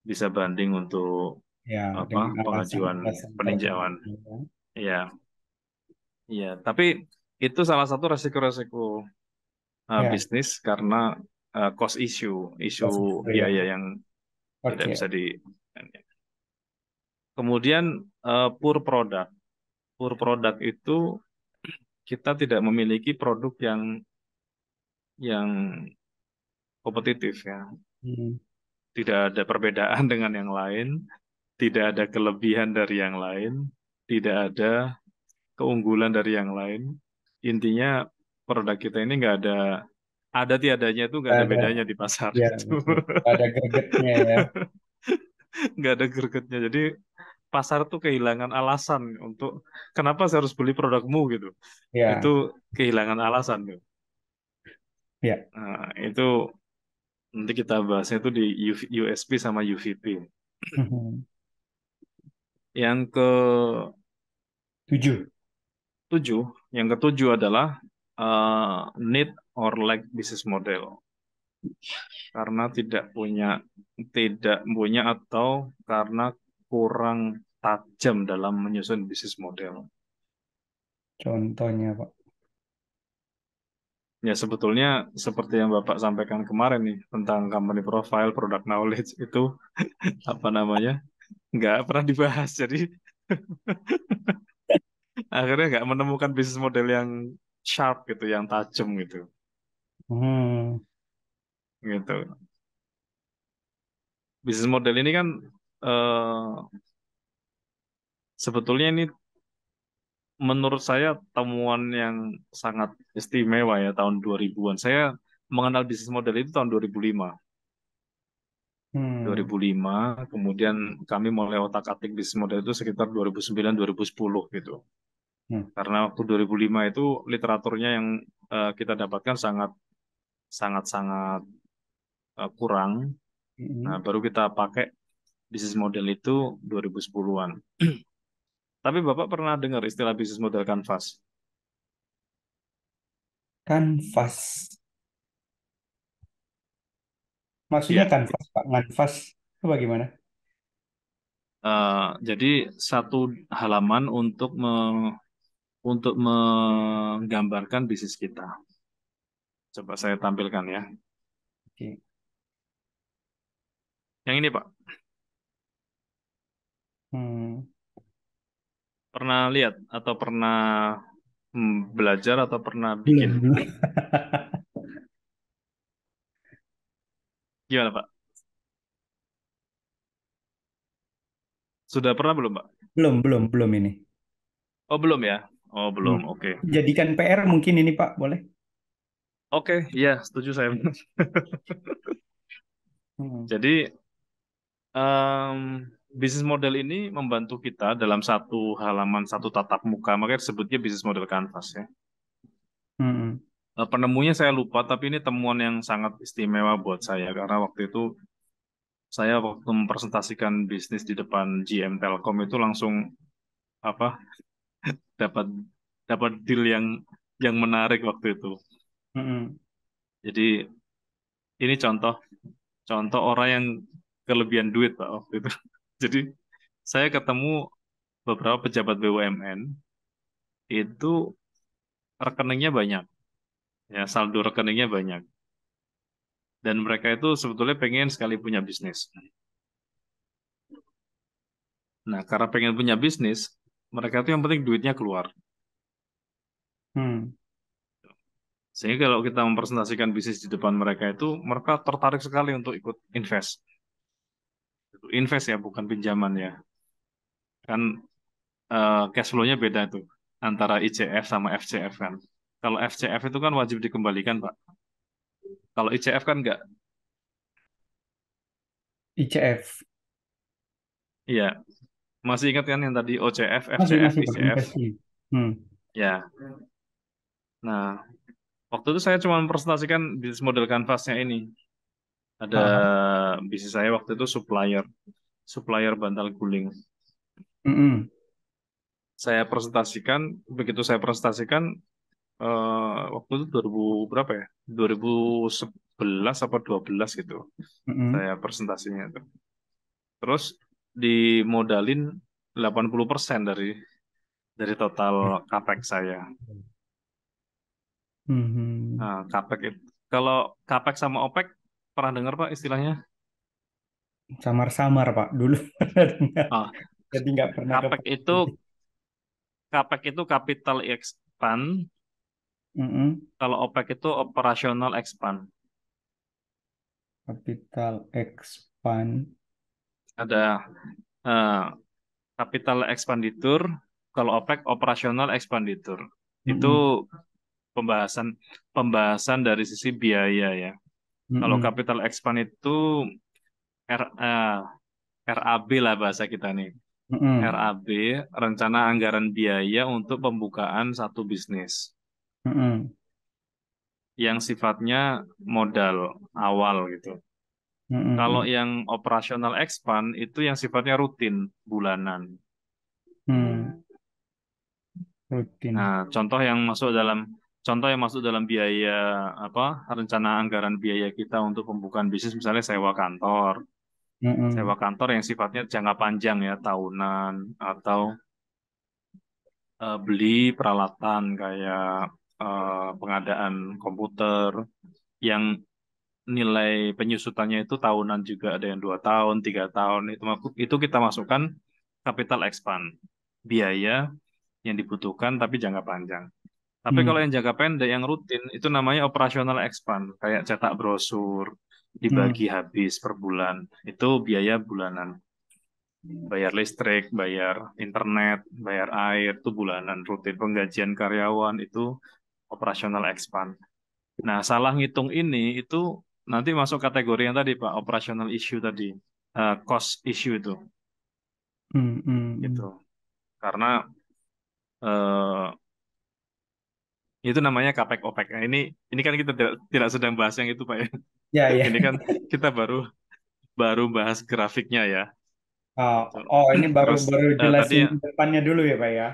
Bisa banding untuk Ya, apa dengan pengajuan alasan-alasan peninjauan. tertentu, kan. Iya, iya. Tapi itu salah satu resiko-resiko Ya, bisnis karena cost issue, isu pasti itu ya. biaya yang tidak Oke. bisa di. Kemudian poor product. Poor product itu kita tidak memiliki produk yang kompetitif ya. Hmm. Tidak ada perbedaan dengan yang lain, tidak ada kelebihan dari yang lain, tidak ada keunggulan dari yang lain. Intinya produk kita ini nggak ada tiadanya itu nggak Nggak ada ada, bedanya di pasar ya itu. betul. Nggak ada gregetnya ya. Nggak ada gregetnya. Jadi pasar tuh kehilangan alasan untuk kenapa saya harus beli produkmu gitu. Itu Ya, kehilangan alasan tuh. ya. Nah, itu nanti kita bahasnya itu di USP sama UVP. Mhm. Yang Tujuh. ketujuh, yang ketujuh adalah need or lack business model. Karena tidak punya atau karena kurang tajam dalam menyusun bisnis model. Contohnya, Pak. Ya sebetulnya seperti yang Bapak sampaikan kemarin nih tentang company profile, product knowledge itu apa namanya nggak pernah dibahas. Jadi akhirnya nggak menemukan bisnis model yang sharp gitu, yang tajam gitu, Hmm. gitu. bisnis model ini kan eh, sebetulnya ini menurut saya temuan yang sangat istimewa ya tahun 2000-an. Saya mengenal bisnis model itu tahun 2005. Hmm. 2005, kemudian kami mulai otak-atik bisnis model itu sekitar 2009-2010 gitu. Hmm. Karena waktu 2005 itu literaturnya yang kita dapatkan sangat sangat sangat kurang. Nah, Hmm. baru kita pakai bisnis model itu 2010-an. Tapi Bapak pernah dengar istilah bisnis model kanvas? Kanvas. Maksudnya Ya. kanvas, Pak. Nganvas. Itu bagaimana? Jadi satu halaman untuk menggambarkan bisnis kita. Coba saya tampilkan ya. Oke. Yang ini Pak, Hmm. pernah lihat atau pernah belajar atau pernah bikin? Belum, belum. Gimana Pak? Sudah pernah belum Pak? Belum, belum, belum ini. Oh belum ya? Oh Hmm. belum, oke. Jadikan PR mungkin ini, Pak. Boleh? Oke, iya setuju saya. Hmm. Jadi em, bisnis model ini membantu kita dalam satu halaman, satu tatap muka. Makanya disebutnya bisnis model kanvas ya. Hmm. Penemunya saya lupa, tapi ini temuan yang sangat istimewa buat saya karena waktu itu saya waktu mempresentasikan bisnis di depan GM Telkom itu langsung apa dapat dapat deal yang menarik waktu itu. Hmm. Jadi ini contoh contoh orang yang kelebihan duit Pak waktu itu. Jadi saya ketemu beberapa pejabat BUMN itu rekeningnya banyak, ya saldo rekeningnya banyak, dan mereka itu sebetulnya pengen sekali punya bisnis. Nah, karena pengen punya bisnis, mereka tuh yang penting duitnya keluar. Hmm. Sehingga kalau kita mempresentasikan bisnis di depan mereka itu, mereka tertarik sekali untuk ikut invest. Invest ya, bukan pinjaman ya. Kan cash flow-nya beda tuh antara ICF sama FCF kan. Kalau FCF itu kan wajib dikembalikan, Pak. Kalau ICF kan enggak. ICF. Iya, masih ingat kan yang tadi OCF, Masih, FCF, masih, Pak. ICF? Investasi. Hmm. Ya. Nah, waktu itu saya cuma mempresentasikan bisnis model kanvasnya ini. Ada Ah. bisnis saya waktu itu supplier bantal guling. Hmm. Begitu saya presentasikan, waktu itu 2000 berapa ya? 2011 apa 12 gitu. Hmm. Saya presentasinya itu. Terus dimodalin 80% dari total capex saya. Hmm. Nah, capex itu. Kalau capex sama OPEX pernah dengar Pak istilahnya? Samar-samar, Pak. Dulu pernah dengar. Ah, Jadi nggak pernah ke. capex itu capex itu capital expand, Mm-mm. kalau OPEX itu operational expand. Capital expand. Ada eh, capital expenditure, kalau OPEX operational expenditure. Itu Mm-mm. pembahasan pembahasan dari sisi biaya ya. Kalau Mm-mm. capital expand itu R, eh, RAB lah bahasa kita nih. Mm-mm. RAB, rencana anggaran biaya untuk pembukaan satu bisnis Mm-mm. yang sifatnya modal awal gitu. Kalau Mm-mm. yang operasional expand itu yang sifatnya rutin bulanan. Mm. Nah, Rutin. contoh yang masuk dalam biaya apa rencana anggaran biaya kita untuk pembukaan bisnis misalnya sewa Mm-mm. kantor yang sifatnya jangka panjang ya tahunan atau beli peralatan kayak pengadaan komputer yang nilai penyusutannya itu tahunan juga ada yang 2 tahun, 3 tahun itu kita masukkan capital expand biaya yang dibutuhkan tapi jangka panjang. Tapi kalau Mm. yang jangka pendek yang rutin itu namanya operational expand kayak cetak brosur, Hmm. dibagi habis per bulan. Itu biaya bulanan. Bayar listrik, bayar internet, bayar air itu bulanan rutin. Penggajian karyawan itu operasional expand. Nah, salah ngitung ini itu nanti masuk kategori yang tadi Pak, operational issue tadi. Cost issue itu Hmm. Hmm. gitu. Hmm. Karena eh, itu namanya kapek opek. Nah, ini kan kita tidak sedang bahas yang itu Pak ya. Ya, ya. Ini kan kita baru baru bahas grafiknya ya Oh, gitu. oh, ini baru Terus baru tadi jelasin depannya dulu ya, Pak ya.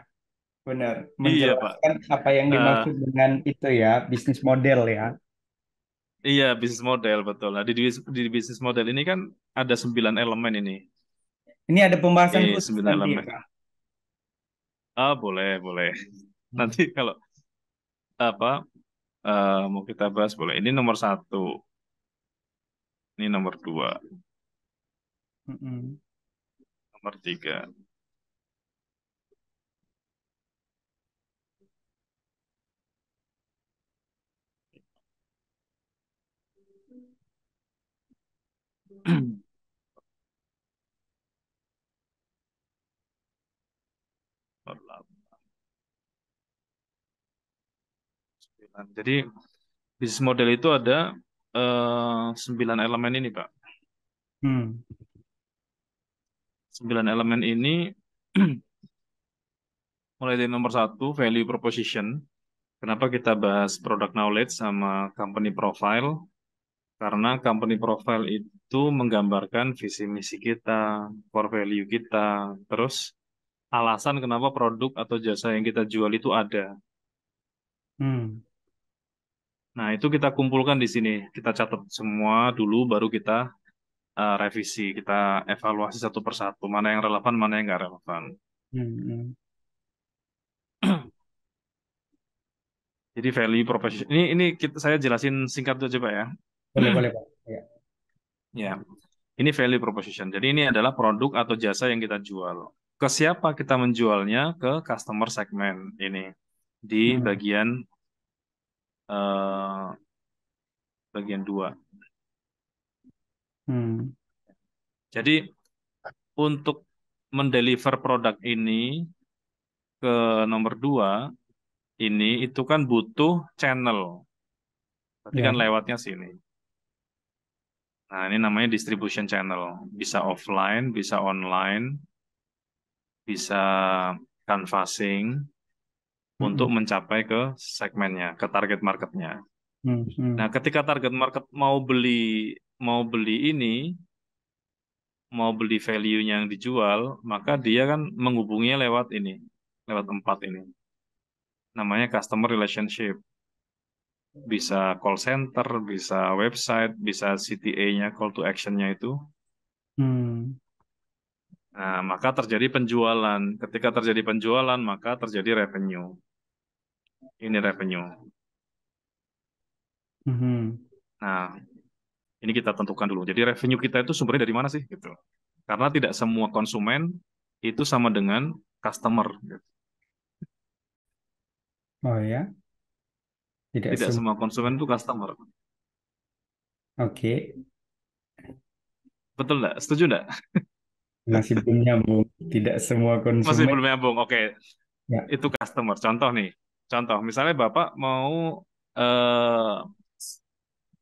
Benar, iya Pak. menjelaskan apa yang Eh, dimaksud dengan itu ya, bisnis model ya. iya bisnis model betul. Nah, di bisnis model ini kan ada 9 elemen ini. Ini ada pembahasan Ini khusus 9 nanti, elemen. Pak. Ah, boleh, boleh. Hmm. Nanti kalau apa mau kita bahas boleh. Ini nomor satu, ini nomor dua, Hmm. nomor tiga. Nomor 8. Jadi bisnis model itu ada 9 elemen ini, Pak. Hmm. 9 elemen ini mulai dari nomor satu, value proposition. Kenapa kita bahas product knowledge sama company profile? Karena company profile itu menggambarkan visi misi kita, core value kita, terus alasan kenapa produk atau jasa yang kita jual itu ada. Hmm. Nah, itu kita kumpulkan di sini. Kita catat semua dulu, baru kita revisi, kita evaluasi satu persatu, mana yang relevan, mana yang nggak relevan. Hmm. Hmm. Jadi value proposition. Ini saya jelasin singkat aja Pak ya. Boleh, boleh, Pak. Ya. Ya, ini value proposition. Jadi ini adalah produk atau jasa yang kita jual. Ke siapa kita menjualnya? Ke customer segment ini di Hmm. eh, bagian dua. Hmm. Jadi untuk mendeliver produk ini ke nomor dua ini itu kan butuh channel. Berarti Ya. kan lewatnya sini. Nah, ini namanya distribution channel. Bisa offline, bisa online, bisa canvassing untuk Hmm. mencapai ke segmennya, ke target marketnya. Hmm. Nah, Hmm. ketika target market mau beli ini, mau beli value-nya yang dijual, maka dia kan menghubunginya lewat ini, lewat empat ini. Namanya customer relationship. Bisa call center, bisa website, bisa CTA-nya, call to action-nya itu. Hmm. Nah, maka terjadi penjualan. Ketika terjadi penjualan, maka terjadi revenue. Ini revenue. Hmm. Nah, ini kita tentukan dulu. Jadi revenue kita itu sumbernya dari mana sih? Gitu. Karena tidak semua konsumen itu sama dengan customer. Gitu. Oh ya, tidak Tidak semua. semua konsumen itu customer. Oke, Betul nggak? Setuju nggak? masih belum nyambung. Tidak semua Masih konsumen. belum nyambung. Oke, Ya. itu customer. Contoh nih. Contoh, misalnya Bapak eh,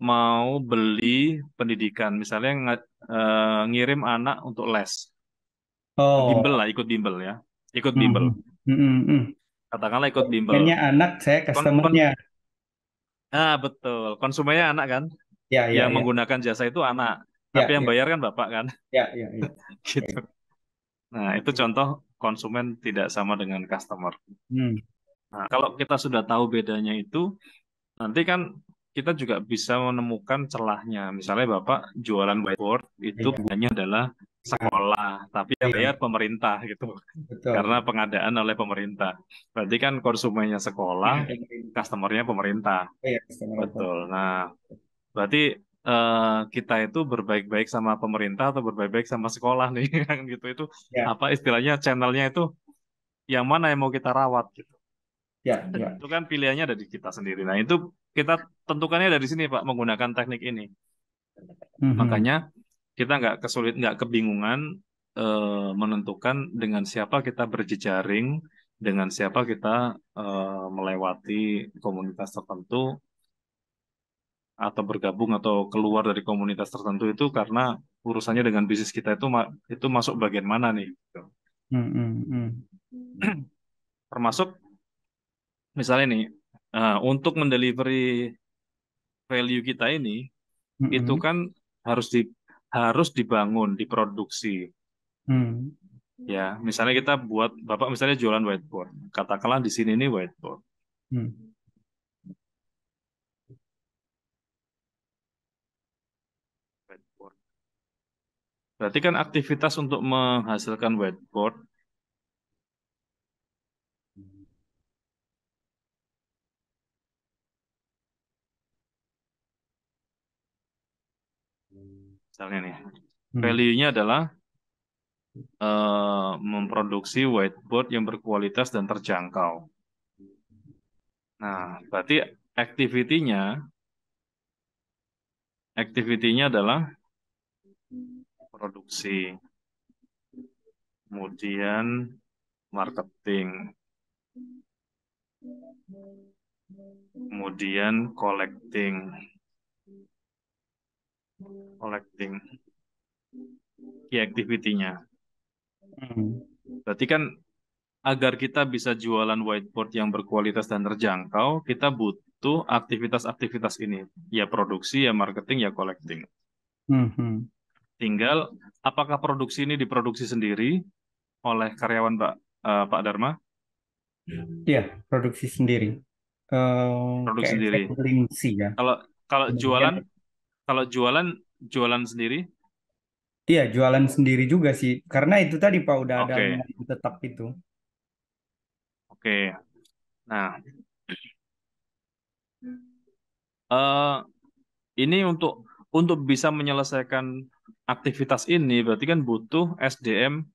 mau beli pendidikan, misalnya ngirim anak untuk les. Bimbel Oh. lah, ikut bimbel ya. Ikut Hmm. bimbel. Hmm. Hmm. Hmm. Katakanlah ikut bimbel. Konsumennya anak, saya customernya. Betul. Konsumennya anak kan? Ya, ya, Yang ya, menggunakan jasa itu anak. Tapi ya, yang ya, bayar kan Bapak kan? ya, ya, ya. Gitu. Nah, itu contoh konsumen tidak sama dengan customer. Hmm. Nah, kalau kita sudah tahu bedanya itu, nanti kan kita juga bisa menemukan celahnya. Misalnya Bapak jualan whiteboard, itu Iya, hanya adalah sekolah, tapi yang iya, bayar pemerintah gitu. Karena betul. pengadaan oleh pemerintah. Berarti kan konsumennya sekolah, Iya, pemerintah. customernya pemerintah. Iya, customer Betul. Nah, berarti kita itu berbaik-baik sama pemerintah atau berbaik-baik sama sekolah nih, kan gitu. Itu ya, apa istilahnya channelnya itu yang mana yang mau kita rawat gitu. ya, ya. Itu kan pilihannya ada di kita sendiri. Nah, itu kita tentukannya dari sini Pak menggunakan teknik ini. Mhm. Makanya kita nggak kebingungan menentukan dengan siapa kita berjejaring, dengan siapa kita melewati komunitas tertentu atau bergabung atau keluar dari komunitas tertentu itu karena urusannya dengan bisnis kita itu masuk bagian mana nih, gitu. Mhm. Mhm. Termasuk misalnya nih, untuk mendelivery value kita ini itu Mhm. kan harus di harus dibangun, diproduksi. Mhm. Ya, misalnya kita buat, Bapak misalnya jualan whiteboard. Katakanlah di sini nih whiteboard. Mhm. Whiteboard. Berarti kan aktivitas untuk menghasilkan whiteboard, misalnya nih, Mhm. value-nya adalah memproduksi whiteboard yang berkualitas dan terjangkau. Nah, berarti activity-nya, activity-nya adalah produksi, kemudian marketing, kemudian collecting key activity-nya. Mhm. Berarti kan agar kita bisa jualan whiteboard yang berkualitas dan terjangkau, kita butuh aktivitas-aktivitas ini. Ya produksi, ya marketing, ya collecting. Mhm. Tinggal apakah produksi ini diproduksi sendiri oleh karyawan Pak Dharma? Iya, produksi sendiri. Produksi Kayak sendiri. sampling sih ya. Kalau kalau Kemudian jualan, kalau jualan jualan sendiri. iya jualan sendiri juga sih. Karena itu tadi Pak udah ada Oke, lumayan tetap itu. oke. Nah, eh, ini untuk bisa menyelesaikan aktivitas ini berarti kan butuh SDM,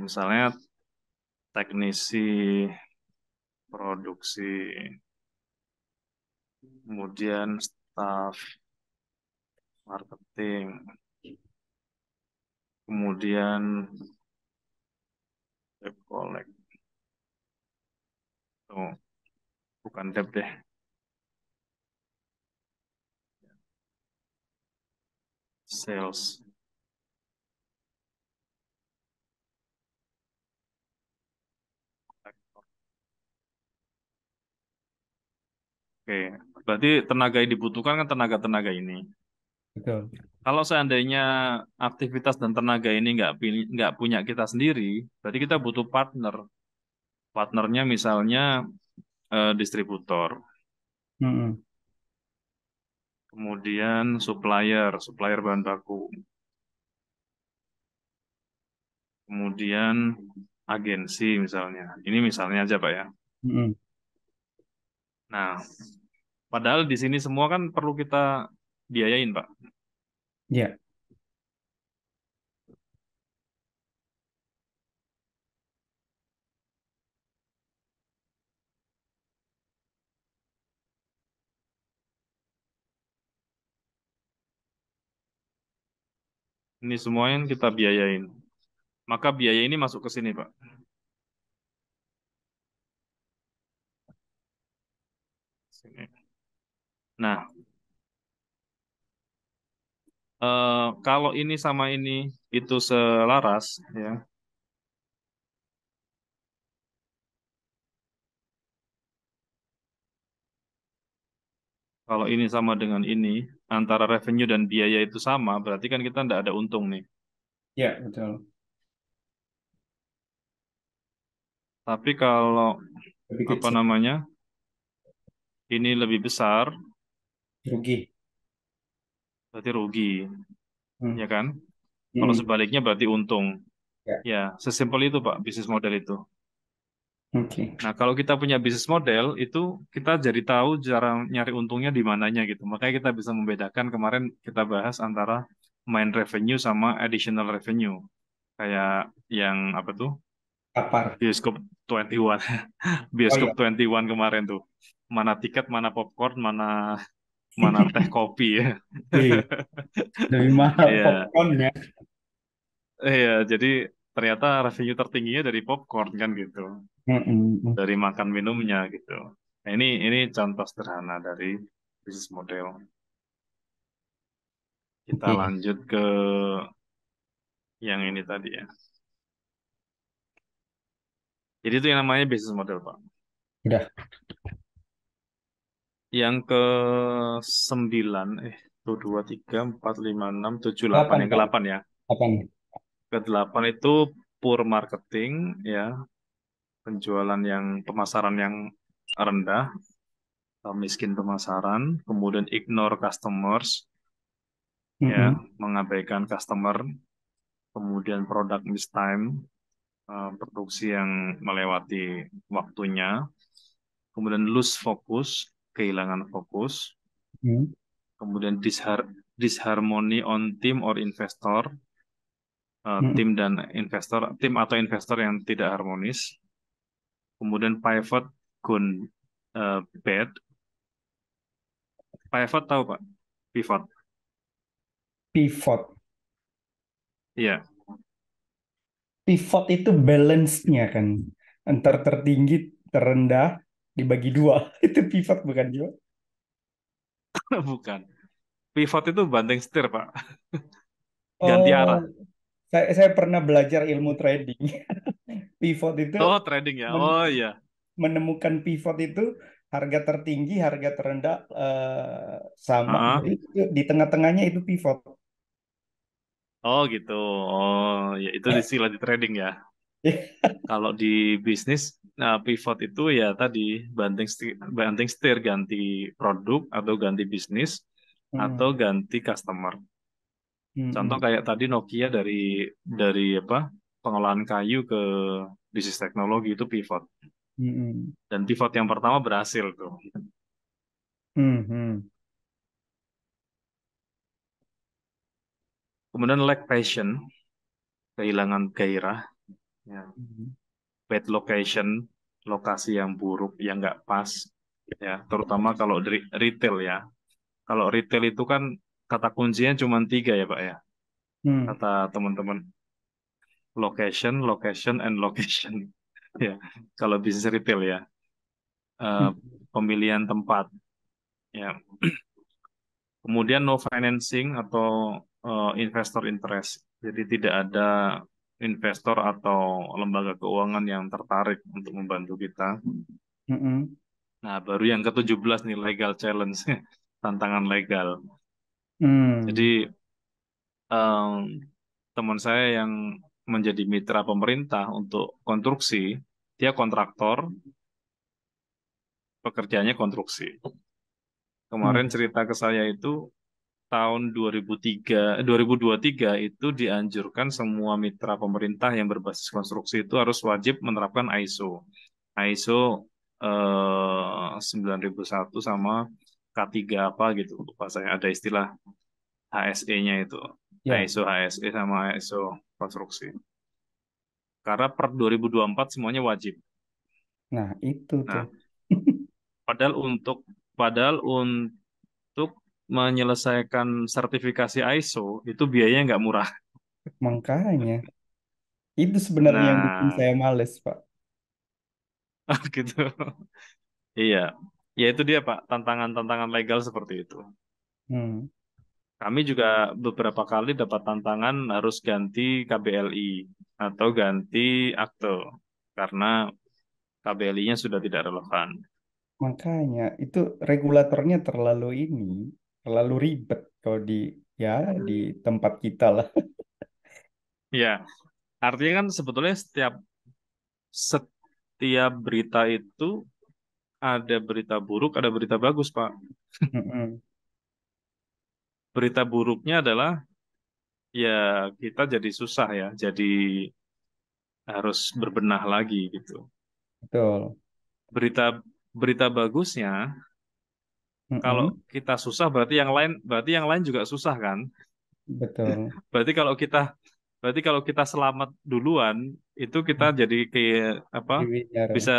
misalnya teknisi produksi, kemudian staff marketing, kemudian debt collect, oh, bukan debt deh, sales. Oke, berarti tenaga yang dibutuhkan kan tenaga-tenaga ini. Betul. Kalau seandainya aktivitas dan tenaga ini nggak punya kita sendiri, berarti kita butuh partner. Partnernya misalnya distributor, Mhm. kemudian supplier bahan baku, kemudian agensi misalnya. Ini misalnya aja Pak ya. Mhm. Nah, padahal di sini semua kan perlu kita biayain Pak. Iya, Ini semua yang kita biayain. Maka biaya ini masuk ke sini Pak. Sini. Nah, kalau ini sama ini itu selaras, ya. Kalau ini sama dengan ini, antara revenue dan biaya itu sama, berarti kan kita tidak ada untung nih. iya betul. Tapi kalau Lebih apa kecil. namanya, ini lebih besar, Rugi. berarti rugi, Hmm. ya kan? Kalau Mhm. sebaliknya berarti untung. Ya, Ya, sesimpel itu Pak, bisnis model itu. oke. Nah, kalau kita punya bisnis model, itu kita jadi tahu cara nyari untungnya di mananya gitu. Makanya kita bisa membedakan kemarin kita bahas antara main revenue sama additional revenue. Kayak yang apa tuh? Kapar. Bioskop 21. Oh Bioskop iya. 21 kemarin tuh. Mana tiket, mana popcorn, mana mana teh kopi ya. Iya, lebih mahal Iya, popcornnya. iya. Jadi ternyata revenue tertingginya dari popcorn kan gitu, Mm-mm. dari makan minumnya gitu. Nah, ini contoh sederhana dari bisnis model. Kita Oke, lanjut ke yang ini tadi ya. Jadi itu yang namanya bisnis model, Pak. udah Yang ke 9, itu 2, 3, 4, 5, 6, 7, 8. 8 Yang ke Pak. 8 ya. 8. Ke 8 itu poor marketing, ya, penjualan yang pemasaran yang rendah, miskin pemasaran, kemudian ignore customers, ya, Mm-mm. mengabaikan customer, kemudian produk mistime, produksi yang melewati waktunya, kemudian lose focus, kehilangan fokus, Mm. kemudian disharmony on team or investor, Mm-mm. tim atau investor yang tidak harmonis, kemudian pivot gone bad. Pivot tahu Pak? Pivot. Pivot. Iya, Pivot itu balance-nya kan. Antar tertinggi, terendah, dibagi dua. Itu pivot bukan juga? bukan. Pivot itu banting setir, Pak. Ganti Oh, arah. saya pernah belajar ilmu trading. Pivot itu Oh, trading ya. men- Oh iya. menemukan pivot itu harga tertinggi, harga terendah sama. Heeh. Jadi di tengah-tengahnya itu pivot. Oh gitu. Oh, ya itu istilah di trading ya. Kalau di bisnis, nah, pivot itu ya tadi banting setir ganti produk atau ganti bisnis atau Hmm, ganti customer. hmm, Contoh hmm, kayak tadi Nokia dari apa pengolahan kayu ke bisnis teknologi itu pivot. hmm, Dan pivot yang pertama berhasil tuh. hmm, hmm, Kemudian lack passion, kehilangan gairah, ya. hmm. Bad location, lokasi yang buruk, yang nggak pas, ya. Terutama kalau dari retail ya. Kalau retail itu kan kata kuncinya cuma tiga ya Pak ya. Hmm, Kata teman-teman, location, location, and location. Ya, kalau bisnis retail ya. Eh, hmm, Pemilihan tempat, ya. Kemudian no financing atau investor interest. Jadi tidak ada investor atau lembaga keuangan yang tertarik untuk membantu kita. hmm, Nah, baru yang ke-17 nih legal challenge, tantangan legal. hmm. Jadi em, teman saya yang menjadi mitra pemerintah untuk konstruksi, dia kontraktor, pekerjaannya konstruksi. Kemarin Hmm, cerita ke saya itu tahun 2003 itu dianjurkan semua mitra pemerintah yang berbasis konstruksi itu harus wajib menerapkan ISO. ISO 9001 sama K3 apa gitu. Lupa saya ada istilah HSE-nya itu. Ya, ISO HSE sama ISO konstruksi. Karena per 2024 semuanya wajib. nah itu tuh. Nah, padahal untuk padahal untuk menyelesaikan sertifikasi ISO itu biayanya nggak murah. Makanya, itu sebenarnya yang bikin Nah, saya males, Pak. gitu. Iya, ya itu dia Pak, tantangan-tantangan legal seperti itu. Hmm, Kami juga beberapa kali dapat tantangan harus ganti KBLI atau ganti akte karena KBLI-nya sudah tidak relevan. makanya, itu regulatornya terlalu ini, terlalu ribet kalau ya, di tempat kita lah. Ya, artinya kan sebetulnya setiap berita itu ada berita buruk, ada berita bagus, Pak. Mm-mm. Berita buruknya adalah ya kita jadi susah ya, jadi harus berbenah lagi gitu. Betul. Berita berita bagusnya kalau Mm-mm. kita susah berarti yang lain juga susah kan? Betul. Berarti kalau kita berarti kalau kita selamat duluan itu kita jadi kayak apa? Jadi winner ya. Bisa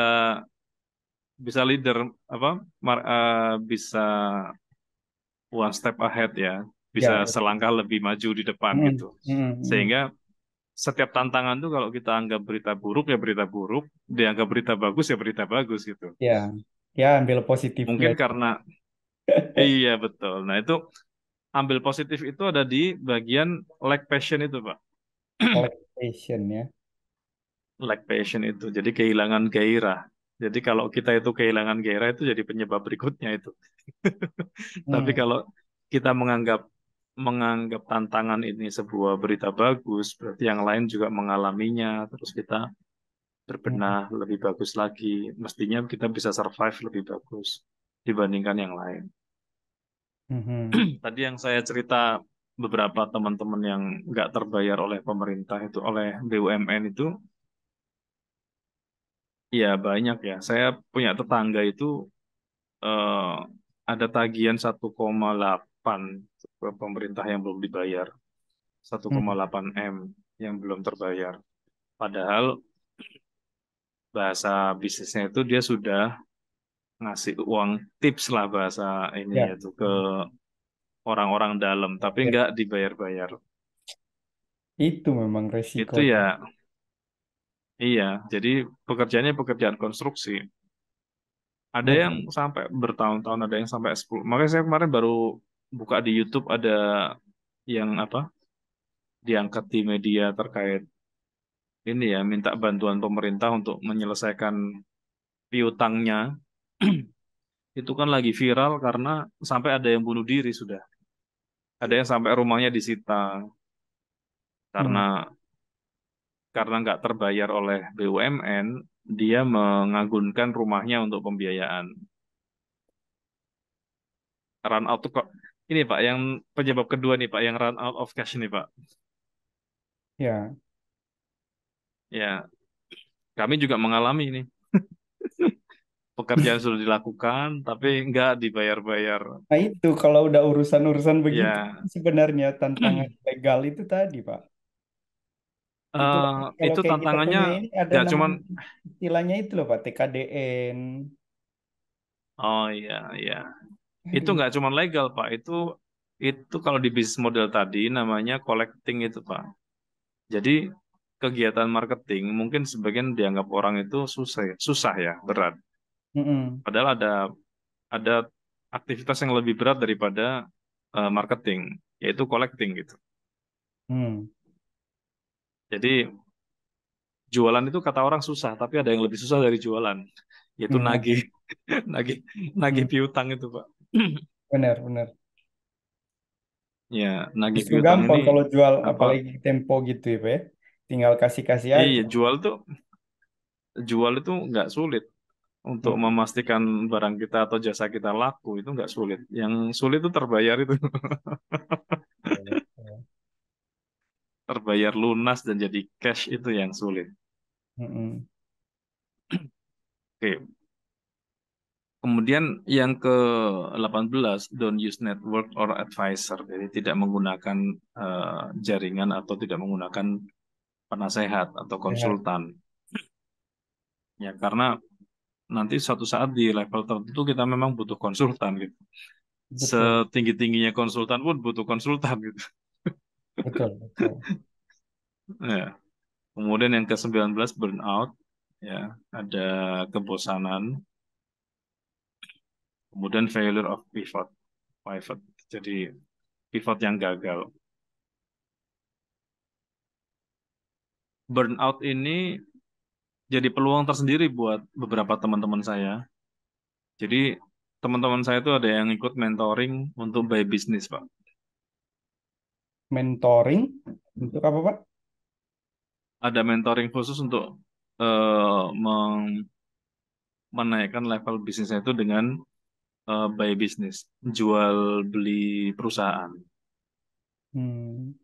bisa leader apa? Bisa one step ahead ya, bisa Ya. selangkah lebih maju di depan gitu. Mm, mm, mm. Sehingga setiap tantangan tuh kalau kita anggap berita buruk ya berita buruk, dianggap berita bagus ya berita bagus gitu. Ya, ya ambil positifnya Mungkin aja. karena iya betul. Nah itu ambil positif itu ada di bagian lack passion itu Pak. Collectation ya. Lack passion itu. Jadi kehilangan gairah. Jadi kalau kita itu kehilangan gairah itu jadi penyebab berikutnya itu. Tapi Hmm, kalau kita menganggap menganggap tantangan ini sebuah berita bagus, berarti yang lain juga mengalaminya, terus kita hmm, berbenah lebih bagus lagi. Mestinya kita bisa survive lebih bagus dibandingkan yang lain. hmm, Tadi yang saya cerita beberapa teman-teman yang nggak terbayar oleh pemerintah itu, oleh BUMN itu, ya banyak ya. Saya punya tetangga itu eh, ada tagihan 1,8 ke pemerintah yang belum dibayar. satu koma hmm. delapan M yang belum terbayar. Padahal bahasa bisnisnya itu dia sudah ngasih uang tips lah bahasa ini Ya, yaitu ke orang-orang dalam, tapi ya. nggak dibayar-bayar. Itu memang Itu resikonya. ya, iya. Jadi pekerjaannya pekerjaan konstruksi. Ada yang Betul. sampai bertahun-tahun, ada yang sampai 10. Makanya saya kemarin baru buka di YouTube ada yang apa diangkat di media terkait ini ya, minta bantuan pemerintah untuk menyelesaikan piutangnya. Itu kan lagi viral karena sampai ada yang bunuh diri sudah. Ada yang sampai rumahnya disita Hmm, karena nggak terbayar oleh BUMN, dia mengagunkan rumahnya untuk pembiayaan. Run out tuh kok. Ini Pak, yang penyebab kedua nih Pak, yang run out of cash nih Pak. ya. Ya, kami juga mengalami ini. Pekerjaan sudah dilakukan, tapi nggak dibayar-bayar. Nah itu kalau udah urusan-urusan begitu Ya, sebenarnya tantangan legal itu tadi, Pak. Itu kalau itu kayak kita tantangannya punya ini ada nggak cuman, namanya istilahnya itu loh Pak, TKDN. oh iya, iya. Itu Aduh. nggak cuma legal, Pak. Itu kalau di bisnis model tadi namanya collecting itu, Pak. Jadi kegiatan marketing mungkin sebagian dianggap orang itu susah, susah ya, berat. Mm-mm. Padahal ada aktivitas yang lebih berat daripada marketing, yaitu collecting gitu. Hmm. Jadi jualan itu kata orang susah, tapi ada yang lebih susah dari jualan, yaitu Hmm, nagih, ada. nagih, nagih Hmm. piutang itu, Pak. Benar, benar. Ya, nagih Justru piutang ini gampang kalau jual, apa? apalagi tempo gitu ya, Pak, ya. Tinggal kasih-kasih aja. Iya, jual itu nggak sulit untuk Hmm. memastikan barang kita atau jasa kita laku itu nggak sulit. Yang sulit itu terbayar itu, terbayar lunas dan jadi cash itu yang sulit. Mm-mm. Oke. Kemudian yang ke-18 don't use network or advisor. Jadi tidak menggunakan jaringan atau tidak menggunakan penasehat atau Ya, konsultan. Ya, karena nanti suatu saat di level tertentu kita memang butuh konsultan gitu. betul, Setinggi-tingginya konsultan pun butuh konsultan gitu. betul, betul. Ya. Kemudian yang ke-19 burnout, ya, ada kebosanan, kemudian failure of pivot. Jadi pivot yang gagal. Burnout ini jadi peluang tersendiri buat beberapa teman-teman saya. Jadi teman-teman saya itu ada yang ikut mentoring untuk buy bisnis, Pak. Mentoring untuk apa, Pak? Ada mentoring khusus untuk menaikkan level bisnisnya itu dengan buy bisnis, jual beli perusahaan. Hmm.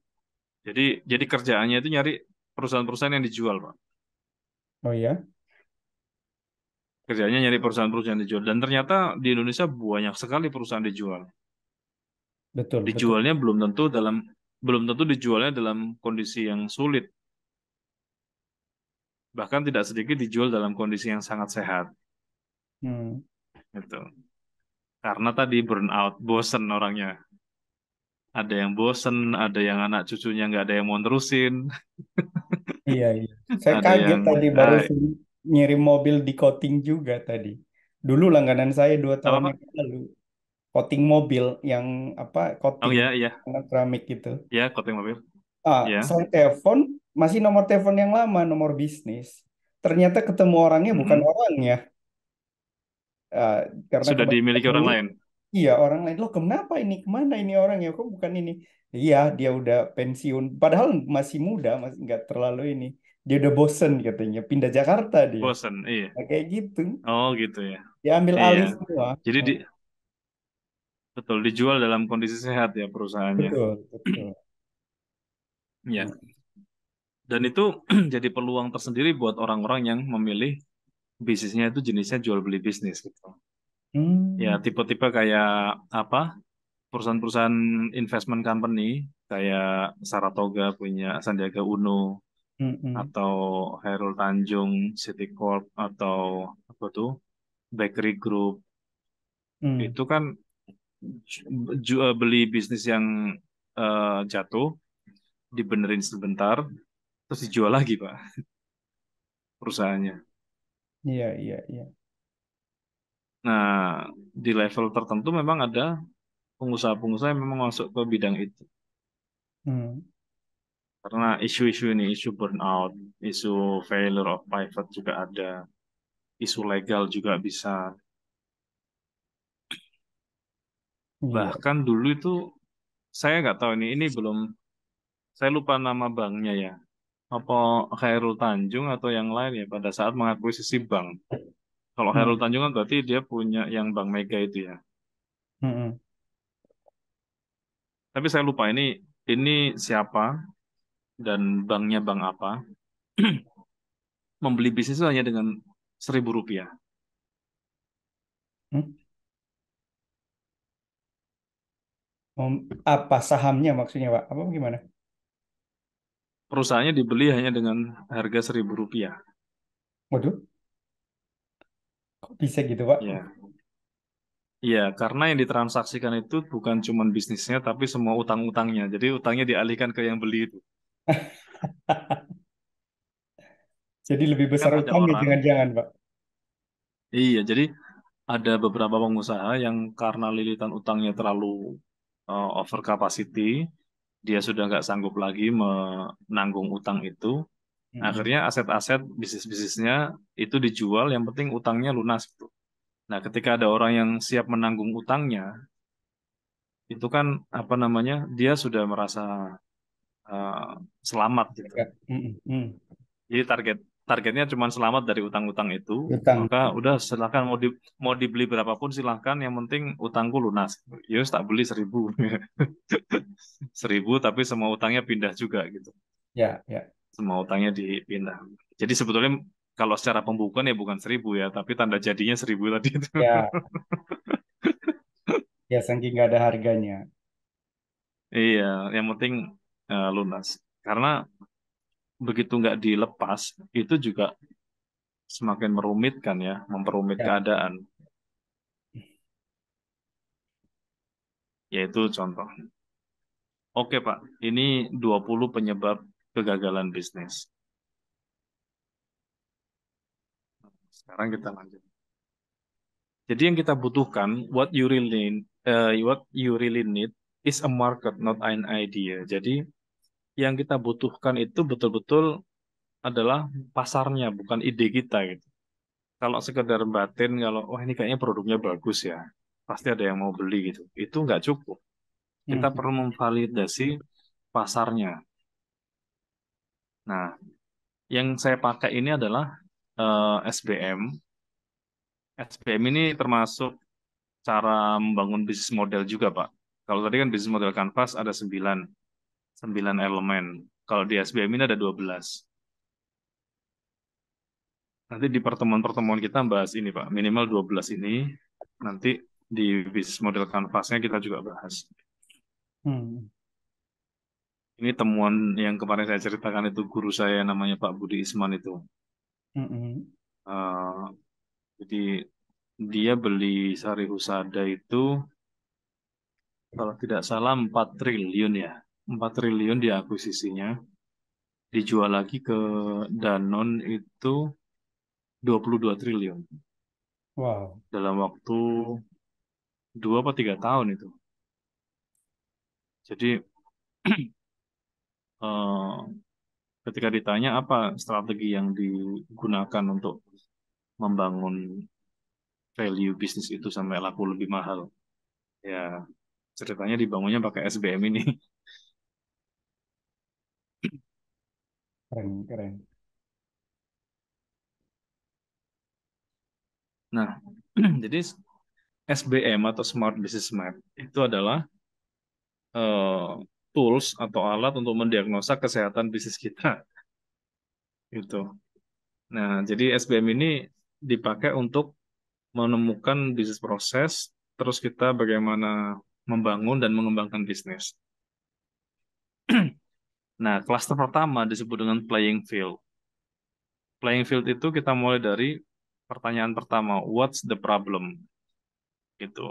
Jadi kerjaannya itu nyari perusahaan-perusahaan yang dijual, Pak. Oh ya, Kerjanya nyari perusahaan-perusahaan dijual. Dan ternyata di Indonesia banyak sekali perusahaan dijual. betul, betul. Dijualnya belum tentu dijualnya dalam kondisi yang sulit. Bahkan tidak sedikit dijual dalam kondisi yang sangat sehat. Hmm. Gitu. Karena tadi burnout, bosen orangnya. Ada yang bosen, ada yang anak cucunya nggak ada yang mau terusin, Iya, iya. Saya ada kaget yang tadi baru ngirim mobil di coating juga tadi. Dulu langganan saya 2 tahun apa Pak? yang lalu. Coating mobil yang apa Oh coating ya, iya, warna keramik gitu. ya coating mobil. Ya, Saya telepon masih nomor telepon yang lama, nomor bisnis. Ternyata ketemu orangnya bukan mm-mm. orangnya. Ah, karena Sudah kebanyakan dimiliki orang dulu, lain. iya orang lain. Loh, kenapa ini? Kemana ini orangnya? Kok bukan ini? Iya, dia udah pensiun. Padahal masih muda, masih nggak terlalu ini. Dia udah bosen katanya, pindah Jakarta dia. Bosen, iya. Nah, kayak gitu. Oh gitu ya. Dia ambil Iya. alih semua. Jadi Hmm, betul dijual dalam kondisi sehat ya perusahaannya. betul, betul. Ya. Hmm. Dan itu jadi peluang tersendiri buat orang-orang yang memilih bisnisnya itu jenisnya jual beli bisnis gitu. Ya, Hmm, tipe-tipe kayak apa? Perusahaan-perusahaan investment company kayak Saratoga punya Sandiaga Uno hmm, hmm, atau Hairul Tanjung, Citicorp atau apa tuh Bakery Group hmm. itu kan beli bisnis yang jatuh, dibenerin sebentar, terus dijual lagi Pak perusahaannya. Iya, iya, iya. Nah, di level tertentu memang ada pengusaha-pengusaha yang memang masuk ke bidang itu. Hmm, Karena isu-isu ini, isu burnout, isu failure of pivot juga ada, isu legal juga bisa. iya. Bahkan dulu itu saya nggak tahu ini belum, saya lupa nama banknya ya. Apa Khairul Tanjung atau yang lain ya pada saat mengakuisisi bank. Kalau Khairul Hmm, Tanjung kan berarti dia punya yang Bank Mega itu ya. hmm, hmm. Tapi saya lupa ini siapa dan banknya bank apa. Membeli bisnis itu hanya dengan Rp1.000. Hmm. Apa sahamnya maksudnya, Pak? Apa gimana? Perusahaannya dibeli hanya dengan harga Rp1.000. Waduh, kok bisa gitu, Pak? Ya, iya, karena yang ditransaksikan itu bukan cuma bisnisnya, tapi semua utang-utangnya. Jadi utangnya dialihkan ke yang beli itu. Jadi lebih besar Kan ada utangnya, orang, jangan-jangan, Pak. iya, jadi ada beberapa pengusaha yang karena lilitan utangnya terlalu over capacity, dia sudah nggak sanggup lagi menanggung utang itu. Mm-mm. Akhirnya aset-aset bisnis-bisnisnya itu dijual, yang penting utangnya lunas gitu. Nah, ketika ada orang yang siap menanggung utangnya, itu kan apa namanya, dia sudah merasa eh, selamat gitu. Mm-mm. Mm. Jadi targetnya cuma selamat dari utang-utang itu, Utang. maka udah silakan mau dibeli berapapun silahkan, yang penting utangku lunas. Yus tak beli 1.000, 1.000 tapi semua utangnya pindah juga gitu. Ya, ya, Semua utangnya dipindah. Jadi sebetulnya kalau secara pembukuan ya bukan 1.000 ya, tapi tanda jadinya 1.000 tadi itu. ya, ya, saking nggak ada harganya. Iya, yang penting lunas. Karena begitu nggak dilepas, itu juga semakin merumit kan ya, memperumit Ya, keadaan. Yaitu contoh. Oke Pak, ini 20 penyebab kegagalan bisnis. Sekarang kita lanjut. Jadi yang kita butuhkan, what you really need is a market, not an idea. Jadi yang kita butuhkan itu betul-betul adalah pasarnya, bukan ide kita gitu. Kalau sekedar batin, kalau wah ini kayaknya produknya bagus ya, pasti ada yang mau beli gitu. Itu nggak cukup. Kita mm, perlu memvalidasi pasarnya. Nah, yang saya pakai ini adalah SBM. SBM ini termasuk cara membangun bisnis model juga, Pak. Kalau tadi kan bisnis model Canvas ada 9 elemen. Kalau di SBM ini ada 12. Nanti di pertemuan-pertemuan kita bahas ini, Pak. Minimal 12 ini. Nanti di bisnis model Canvasnya kita juga bahas. mm, Ini temuan yang kemarin saya ceritakan itu guru saya namanya Pak Budi Isman itu. mm, mm. Eh, jadi dia beli Sari Husada itu kalau tidak salah 4 triliun ya. 4 triliun di akuisisinya. Dijual lagi ke Danone itu 22 triliun. Wow, Dalam waktu 2 atau 3 tahun itu. Jadi eh, ketika ditanya apa strategi yang digunakan untuk membangun value bisnis itu sampai laku lebih mahal, ya ceritanya dibangunnya pakai SBM ini. keren, keren. Nah, jadi SBM atau Smart Business Map itu adalah eh, tools atau alat untuk mendiagnosa kesehatan bisnis kita gitu. Nah, jadi SBM ini dipakai untuk menemukan bisnis proses, terus kita bagaimana membangun dan mengembangkan bisnis. Nah, klaster pertama disebut dengan playing field. Playing field itu kita mulai dari pertanyaan pertama, what's the problem? Gitu.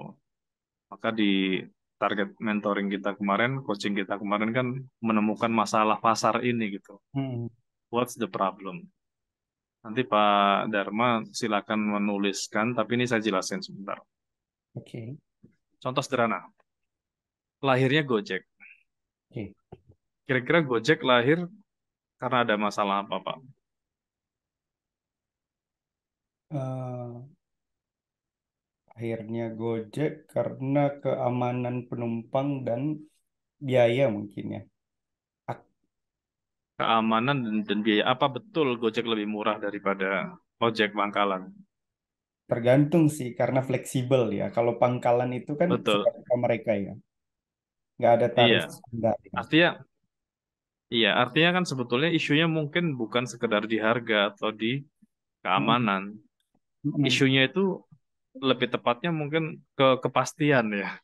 Maka di target mentoring kita kemarin, coaching kita kemarin kan menemukan masalah pasar ini gitu. Hmm, What's the problem? Nanti Pak Dharma silakan menuliskan, tapi ini saya jelasin sebentar. oke, Contoh sederhana, lahirnya Gojek. oke. Kira-kira Gojek lahir karena ada masalah apa, Pak? Eh, Akhirnya Gojek karena keamanan penumpang dan biaya mungkin ya. Ak- Keamanan dan biaya. Apa betul Gojek lebih murah daripada ojek pangkalan? Tergantung sih karena fleksibel ya. Kalau pangkalan itu kan Betul. suka mereka ya, nggak ada tarif Iya. standar ya. Artinya, iya. Artinya kan sebetulnya isunya mungkin bukan sekedar di harga atau di Mm-mm. keamanan. Mm-mm. Isunya itu lebih tepatnya mungkin ke kepastian ya.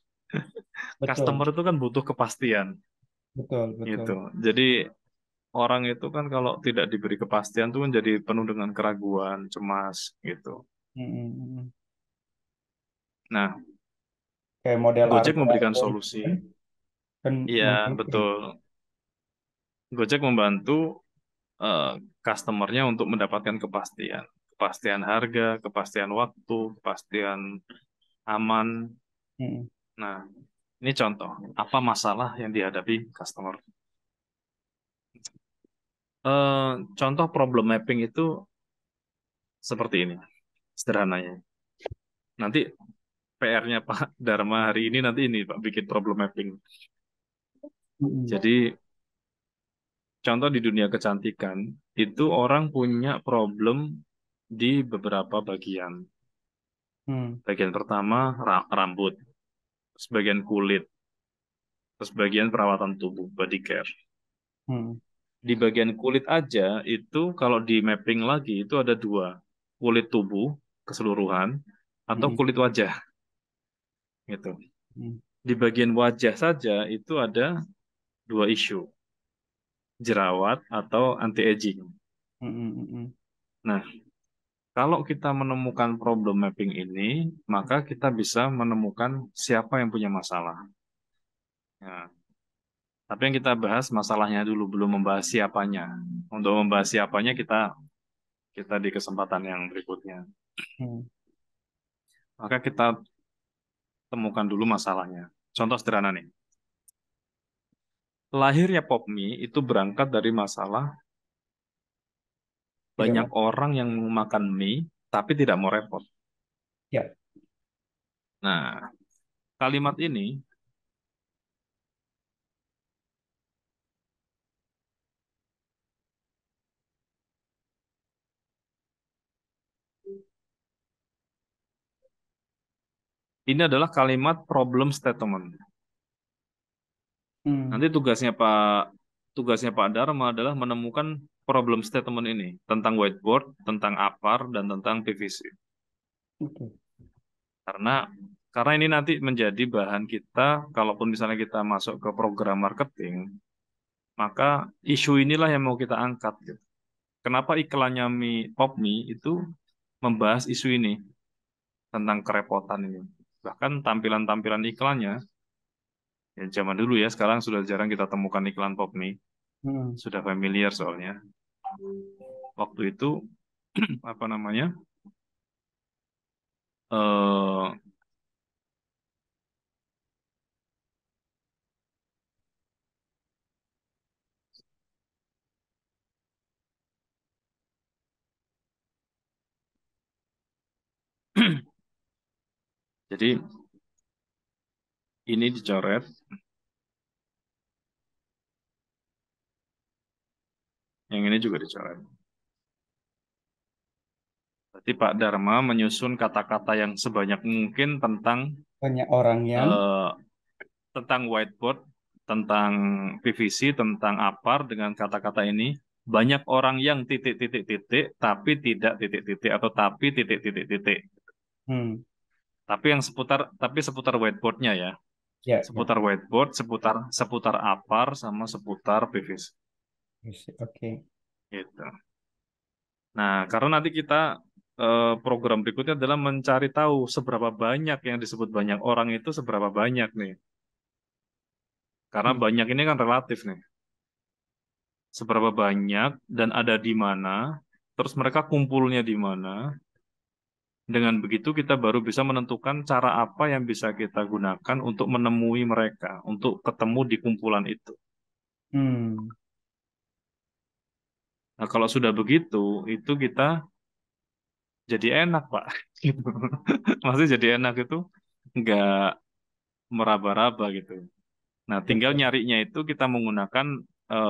Betul, Customer itu kan butuh kepastian betul, gitu. betul. Jadi orang itu kan kalau tidak diberi kepastian tuh kan jadi penuh dengan keraguan, cemas gitu. Mm-mm. Nah, Kayak model Gojek memberikan Argo-Argo itu solusi. kan, kan Iya, memiliki. betul. Gojek membantu eh, customernya untuk mendapatkan kepastian. Kepastian harga, kepastian waktu, kepastian aman. Mm-mm. Nah, ini contoh. Apa masalah yang dihadapi customer? Contoh problem mapping itu seperti ini, sederhananya. Nanti PR-nya Pak Dharma hari ini nanti ini Pak bikin problem mapping. Mm-mm. Jadi contoh di dunia kecantikan itu orang punya problem di beberapa bagian. Mm. Bagian pertama rambut, sebagian kulit, terus bagian perawatan tubuh, body care. Mm. Di bagian kulit aja itu kalau di mapping lagi itu ada dua, kulit tubuh keseluruhan atau Mm-mm. kulit wajah gitu. Mm. Di bagian wajah saja itu ada dua isu, jerawat atau anti-aging. Mm-mm. Mm-mm. Nah, kalau kita menemukan problem mapping ini, maka kita bisa menemukan siapa yang punya masalah. Nah, tapi yang kita bahas masalahnya dulu, belum membahas siapanya. Untuk membahas siapanya kita kita di kesempatan yang berikutnya. Mm. Maka kita temukan dulu masalahnya. Contoh sederhana nih. Lahirnya Popmi itu berangkat dari masalah Tidak banyak mas. orang yang makan mie tapi tidak mau repot. Ya. Nah, kalimat ini adalah kalimat problem statement. Mm. Nanti tugasnya Pak Dharma adalah menemukan problem statement ini tentang whiteboard, tentang APAR, dan tentang PVC. Oke. Karena karena ini nanti menjadi bahan kita, kalaupun misalnya kita masuk ke program marketing, maka isu inilah yang mau kita angkat. Gitu. Kenapa iklannya Popmi itu membahas isu ini? tentang kerepotan ini. Bahkan tampilan-tampilan iklannya, ya zaman dulu ya, sekarang sudah jarang kita temukan iklan PopMe, Hmm. sudah familiar soalnya. Waktu itu apa namanya? eh jadi ini dicoret, yang ini juga dicoret. Berarti Pak Dharma menyusun kata-kata yang sebanyak mungkin Banyak orang yang eh, tentang whiteboard, tentang PVC, tentang APAR dengan kata-kata ini. Banyak orang yang titik-titik-titik, tapi tidak titik-titik atau tapi titik-titik-titik. hmm, Tapi seputar whiteboardnya ya. ya ya. Seputar whiteboard, seputar seputar APAR sama seputar PVC. Yes, oke. Gitu. Nah, karena nanti kita program berikutnya adalah mencari tahu seberapa banyak yang disebut banyak orang itu seberapa banyak nih. Karena Hmm, banyak ini kan relatif nih. Seberapa banyak dan ada di mana, terus mereka kumpulnya di mana. Dengan begitu kita baru bisa menentukan cara apa yang bisa kita gunakan untuk menemui mereka, untuk ketemu di kumpulan itu. hmm, Nah, kalau sudah begitu, itu kita jadi enak, Pak. Gitu. Maksudnya jadi enak itu nggak meraba-raba gitu. Nah, tinggal betul. nyarinya itu kita menggunakan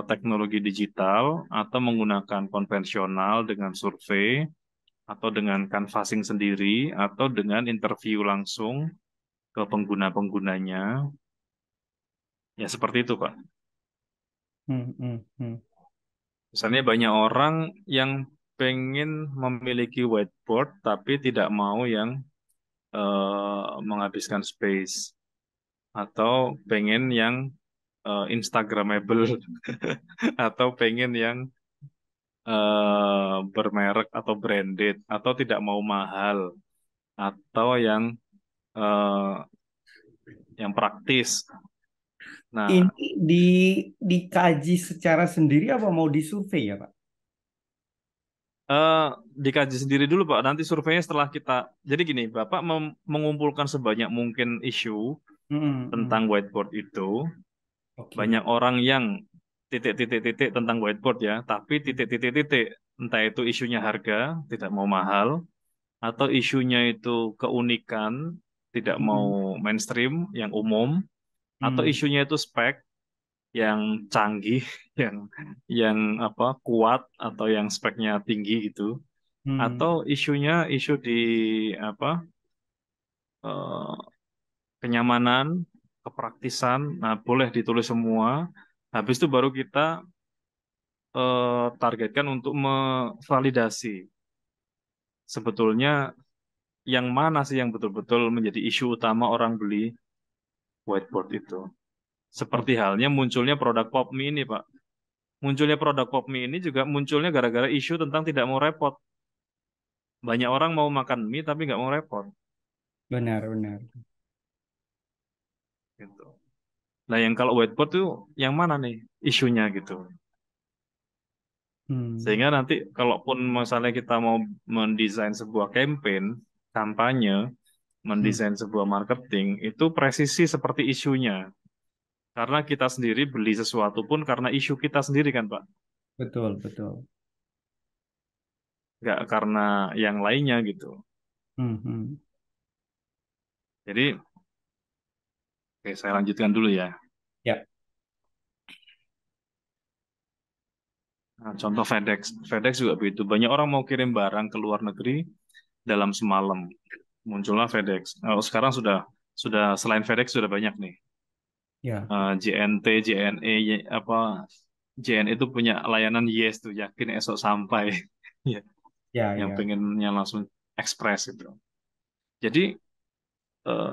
teknologi digital atau menggunakan konvensional dengan survei atau dengan canvassing sendiri atau dengan interview langsung ke pengguna-penggunanya. Ya seperti itu, Pak. Hmm, hmm, hmm. Misalnya banyak orang yang pengen memiliki whiteboard tapi tidak mau yang menghabiskan space atau pengen yang Instagramable atau pengen yang bermerek atau branded atau tidak mau mahal atau eh, yang praktis. Nah, Ini dikaji secara sendiri apa mau disurvei ya, Pak? eh, dikaji sendiri dulu Pak. Nanti surveinya setelah kita. Jadi gini, Bapak mengumpulkan sebanyak mungkin isu Hmm, hmm. tentang whiteboard itu. Oke. Banyak orang yang titik-titik-titik tentang whiteboard ya, tapi titik-titik-titik entah itu isunya harga, tidak mau mahal, atau isunya itu keunikan, tidak mau Hmm, mainstream, yang umum, atau hmm, isunya itu spek yang canggih, yang yang apa kuat atau yang speknya tinggi gitu, hmm, atau isunya isu di apa eh, kenyamanan, kepraktisan, nah boleh ditulis semua. Habis itu baru kita targetkan untuk memvalidasi sebetulnya yang mana sih yang betul-betul menjadi isu utama orang beli whiteboard itu. oh, Seperti halnya munculnya produk PopMe ini, Pak. Munculnya produk PopMe ini juga munculnya gara-gara isu tentang tidak mau repot. Banyak orang mau makan mie tapi nggak mau repot. benar, benar. Gitu. Nah, yang kalau whiteboard tuh yang mana nih isunya gitu. Hmm, Sehingga nanti kalaupun misalnya kita mau mendesain sebuah campaign, kampanye, hmm. mendesain sebuah marketing, itu presisi seperti isunya. Karena kita sendiri beli sesuatu pun karena isu kita sendiri kan, Pak. Betul, betul. Nggak karena yang lainnya gitu. Hmm, hmm. Jadi, oke, saya lanjutkan dulu ya. Ya, Nah, contoh FedEx. FedEx juga begitu. Banyak orang mau kirim barang ke luar negeri dalam semalam. Muncullah FedEx. Sekarang sudah selain FedEx sudah banyak nih. ya, JNT, JNE, apa JNE itu punya layanan Yes tuh, yakin esok sampai. Ya, ya, yang ya. pengennya langsung ekspres itu. Jadi eh,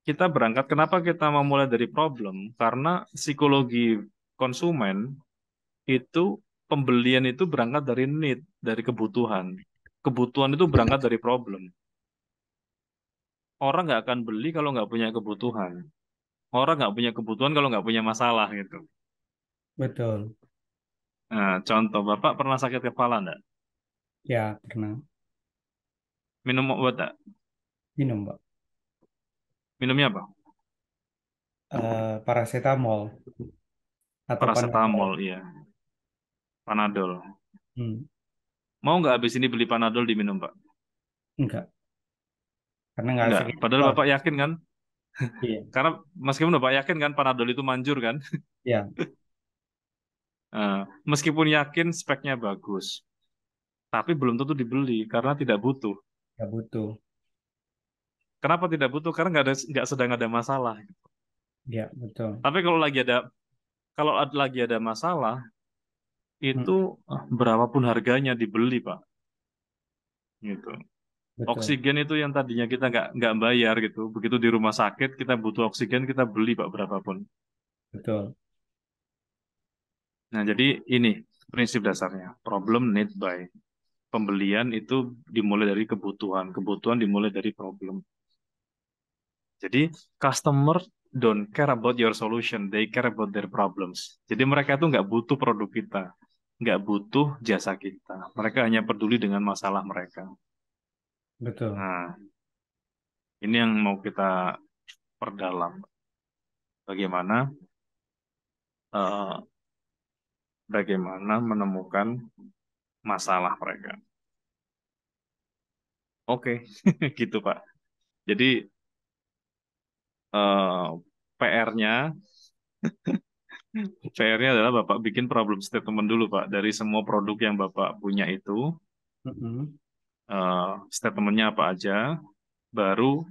kita berangkat, kenapa kita memulai dari problem? Karena psikologi konsumen itu pembelian itu berangkat dari need, dari kebutuhan. Kebutuhan itu berangkat dari problem. orang nggak akan beli kalau nggak punya kebutuhan. Orang nggak punya kebutuhan kalau nggak punya masalah gitu. Betul. Nah, contoh, Bapak pernah sakit kepala nggak? Ya, pernah Minum obat nggak? minum, Mbak. Minumnya apa? Paracetamol atau Panadol. Paracetamol, iya. Panadol. Hmm, Mau nggak habis ini beli Panadol diminum, Pak? enggak, karena nggak Nggak. sakit Padahal kepala. Bapak yakin kan? Iya, Karena meskipun Bapak yakin kan Panadol itu manjur kan? ya, Eh, meskipun yakin speknya bagus, tapi belum tentu dibeli karena tidak butuh. nggak butuh. Kenapa tidak butuh? Karena nggak sedang ada masalah. Ya, betul. Tapi kalau lagi ada masalah, Hmm, itu berapapun harganya dibeli, Pak. Gitu. betul, Oksigen itu yang tadinya kita nggak bayar gitu. Begitu di rumah sakit kita butuh oksigen kita beli, Pak, berapapun. betul, Nah, jadi ini prinsip dasarnya. Problem need by. Pembelian itu dimulai dari kebutuhan. Kebutuhan dimulai dari problem. Jadi customer don't care about your solution, they care about their problems. Jadi mereka itu nggak butuh produk kita, nggak butuh jasa kita. Mereka hanya peduli dengan masalah mereka. betul. Nah, ini yang mau kita perdalam. Bagaimana eh, bagaimana menemukan masalah mereka. Oke, gitu Pak. Jadi PR-nya PR-nya adalah Bapak bikin problem statement dulu Pak dari semua produk yang Bapak punya itu. Mm-mm. Statementnya apa aja, baru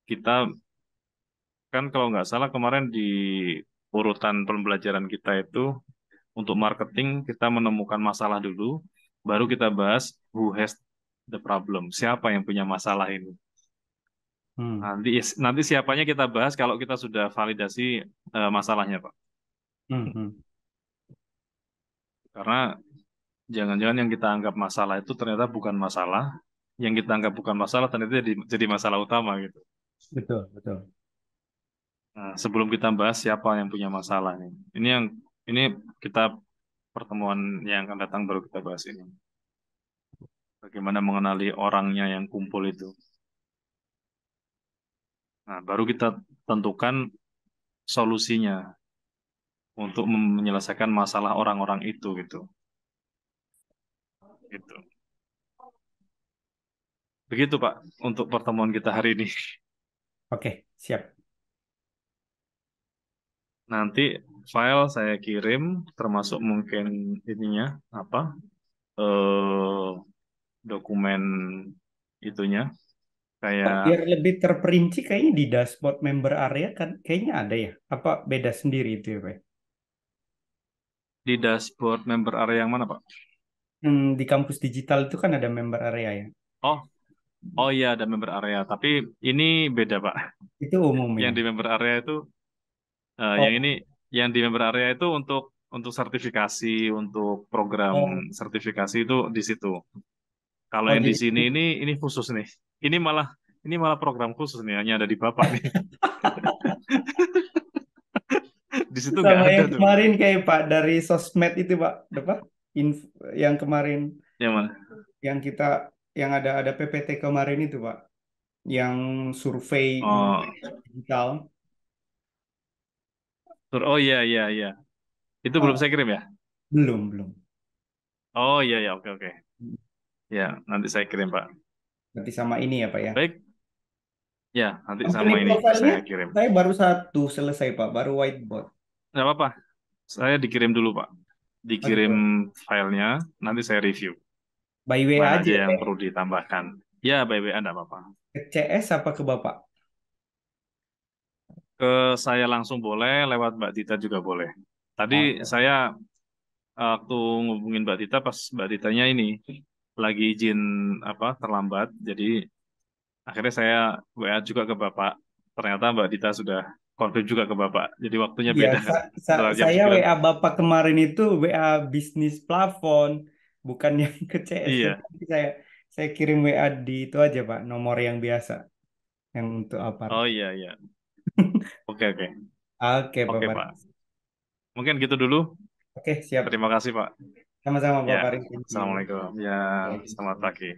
kita kan kalau nggak salah kemarin di urutan pembelajaran kita itu untuk marketing kita menemukan masalah dulu, baru kita bahas who has the problem, siapa yang punya masalah ini. Hmm. Nanti nanti siapanya kita bahas kalau kita sudah validasi masalahnya Pak. Hmm. Hmm. Karena jangan-jangan yang kita anggap masalah itu ternyata bukan masalah, yang kita anggap bukan masalah ternyata jadi masalah utama gitu. Betul, betul. Nah, sebelum kita bahas siapa yang punya masalah nih. Ini kita pertemuan yang akan datang baru kita bahas ini. Bagaimana mengenali orangnya yang kumpul itu. Nah, baru kita tentukan solusinya untuk menyelesaikan masalah orang-orang itu gitu. Gitu. Begitu Pak untuk pertemuan kita hari ini. Oke, siap. Nanti file saya kirim termasuk mungkin ininya apa eh dokumen itunya Pak, kayak biar lebih terperinci kayaknya di dashboard member area kan kayaknya ada ya. Apa beda sendiri itu ya, Pak? di dashboard member area yang mana Pak? Di kampus digital itu kan ada member area ya. Oh, oh iya ada member area, tapi ini beda Pak. Itu umum Yang ya. di member area itu yang Oh, ini yang di member area itu untuk sertifikasi, untuk program oh, sertifikasi itu di situ. Kalau oh yang di jadi sini ini khusus nih. Ini malah ini malah program khusus nih, hanya ada di Bapak nih. Di situ nggak sama ada yang tuh. kemarin kayak Pak dari sosmed itu Pak, apa? Yang kemarin Yang mana? yang kita yang ada PPT kemarin itu Pak, yang survei Oh, digital. oh iya iya iya. Itu belum Ah, saya kirim ya? belum, belum. Oh iya iya oke oke. Ya nanti saya kirim Pak. Berarti sama ini ya Pak ya. Baik, ya nanti Company sama ini profile-nya saya kirim. saya baru satu selesai Pak, baru whiteboard. Nggak apa-apa. Saya dikirim dulu Pak. Oh Dikirim gitu. filenya, nanti saya review. By WA Mana aja aja ya yang Pak. perlu ditambahkan. Ya, BBA enggak apa-apa. Ke CS apa ke Bapak? Ke saya langsung boleh, lewat Mbak Dita juga boleh. Tadi Oke. saya waktu ngubungin Mbak Dita pas Mbak Ditanya ini lagi izin apa terlambat, jadi akhirnya saya WA juga ke Bapak. Ternyata Mbak Dita sudah konfirm juga ke Bapak. Jadi waktunya Iya, beda antara jam saya 9. WA Bapak kemarin itu WA bisnis plafon, bukan yang ke CS. Jadi Iya, saya kirim WA di itu aja Pak, nomor yang biasa. yang untuk Alphard. Oh iya, iya. Oke, oke. Oke, Pak Oke, Pak. Farid. Mungkin gitu dulu. Oke, siap. Terima kasih, Pak. Sama-sama, Pak Ya, Farid. Thank you. Assalamualaikum. Ya, selamat Waalaikumsalam. pagi.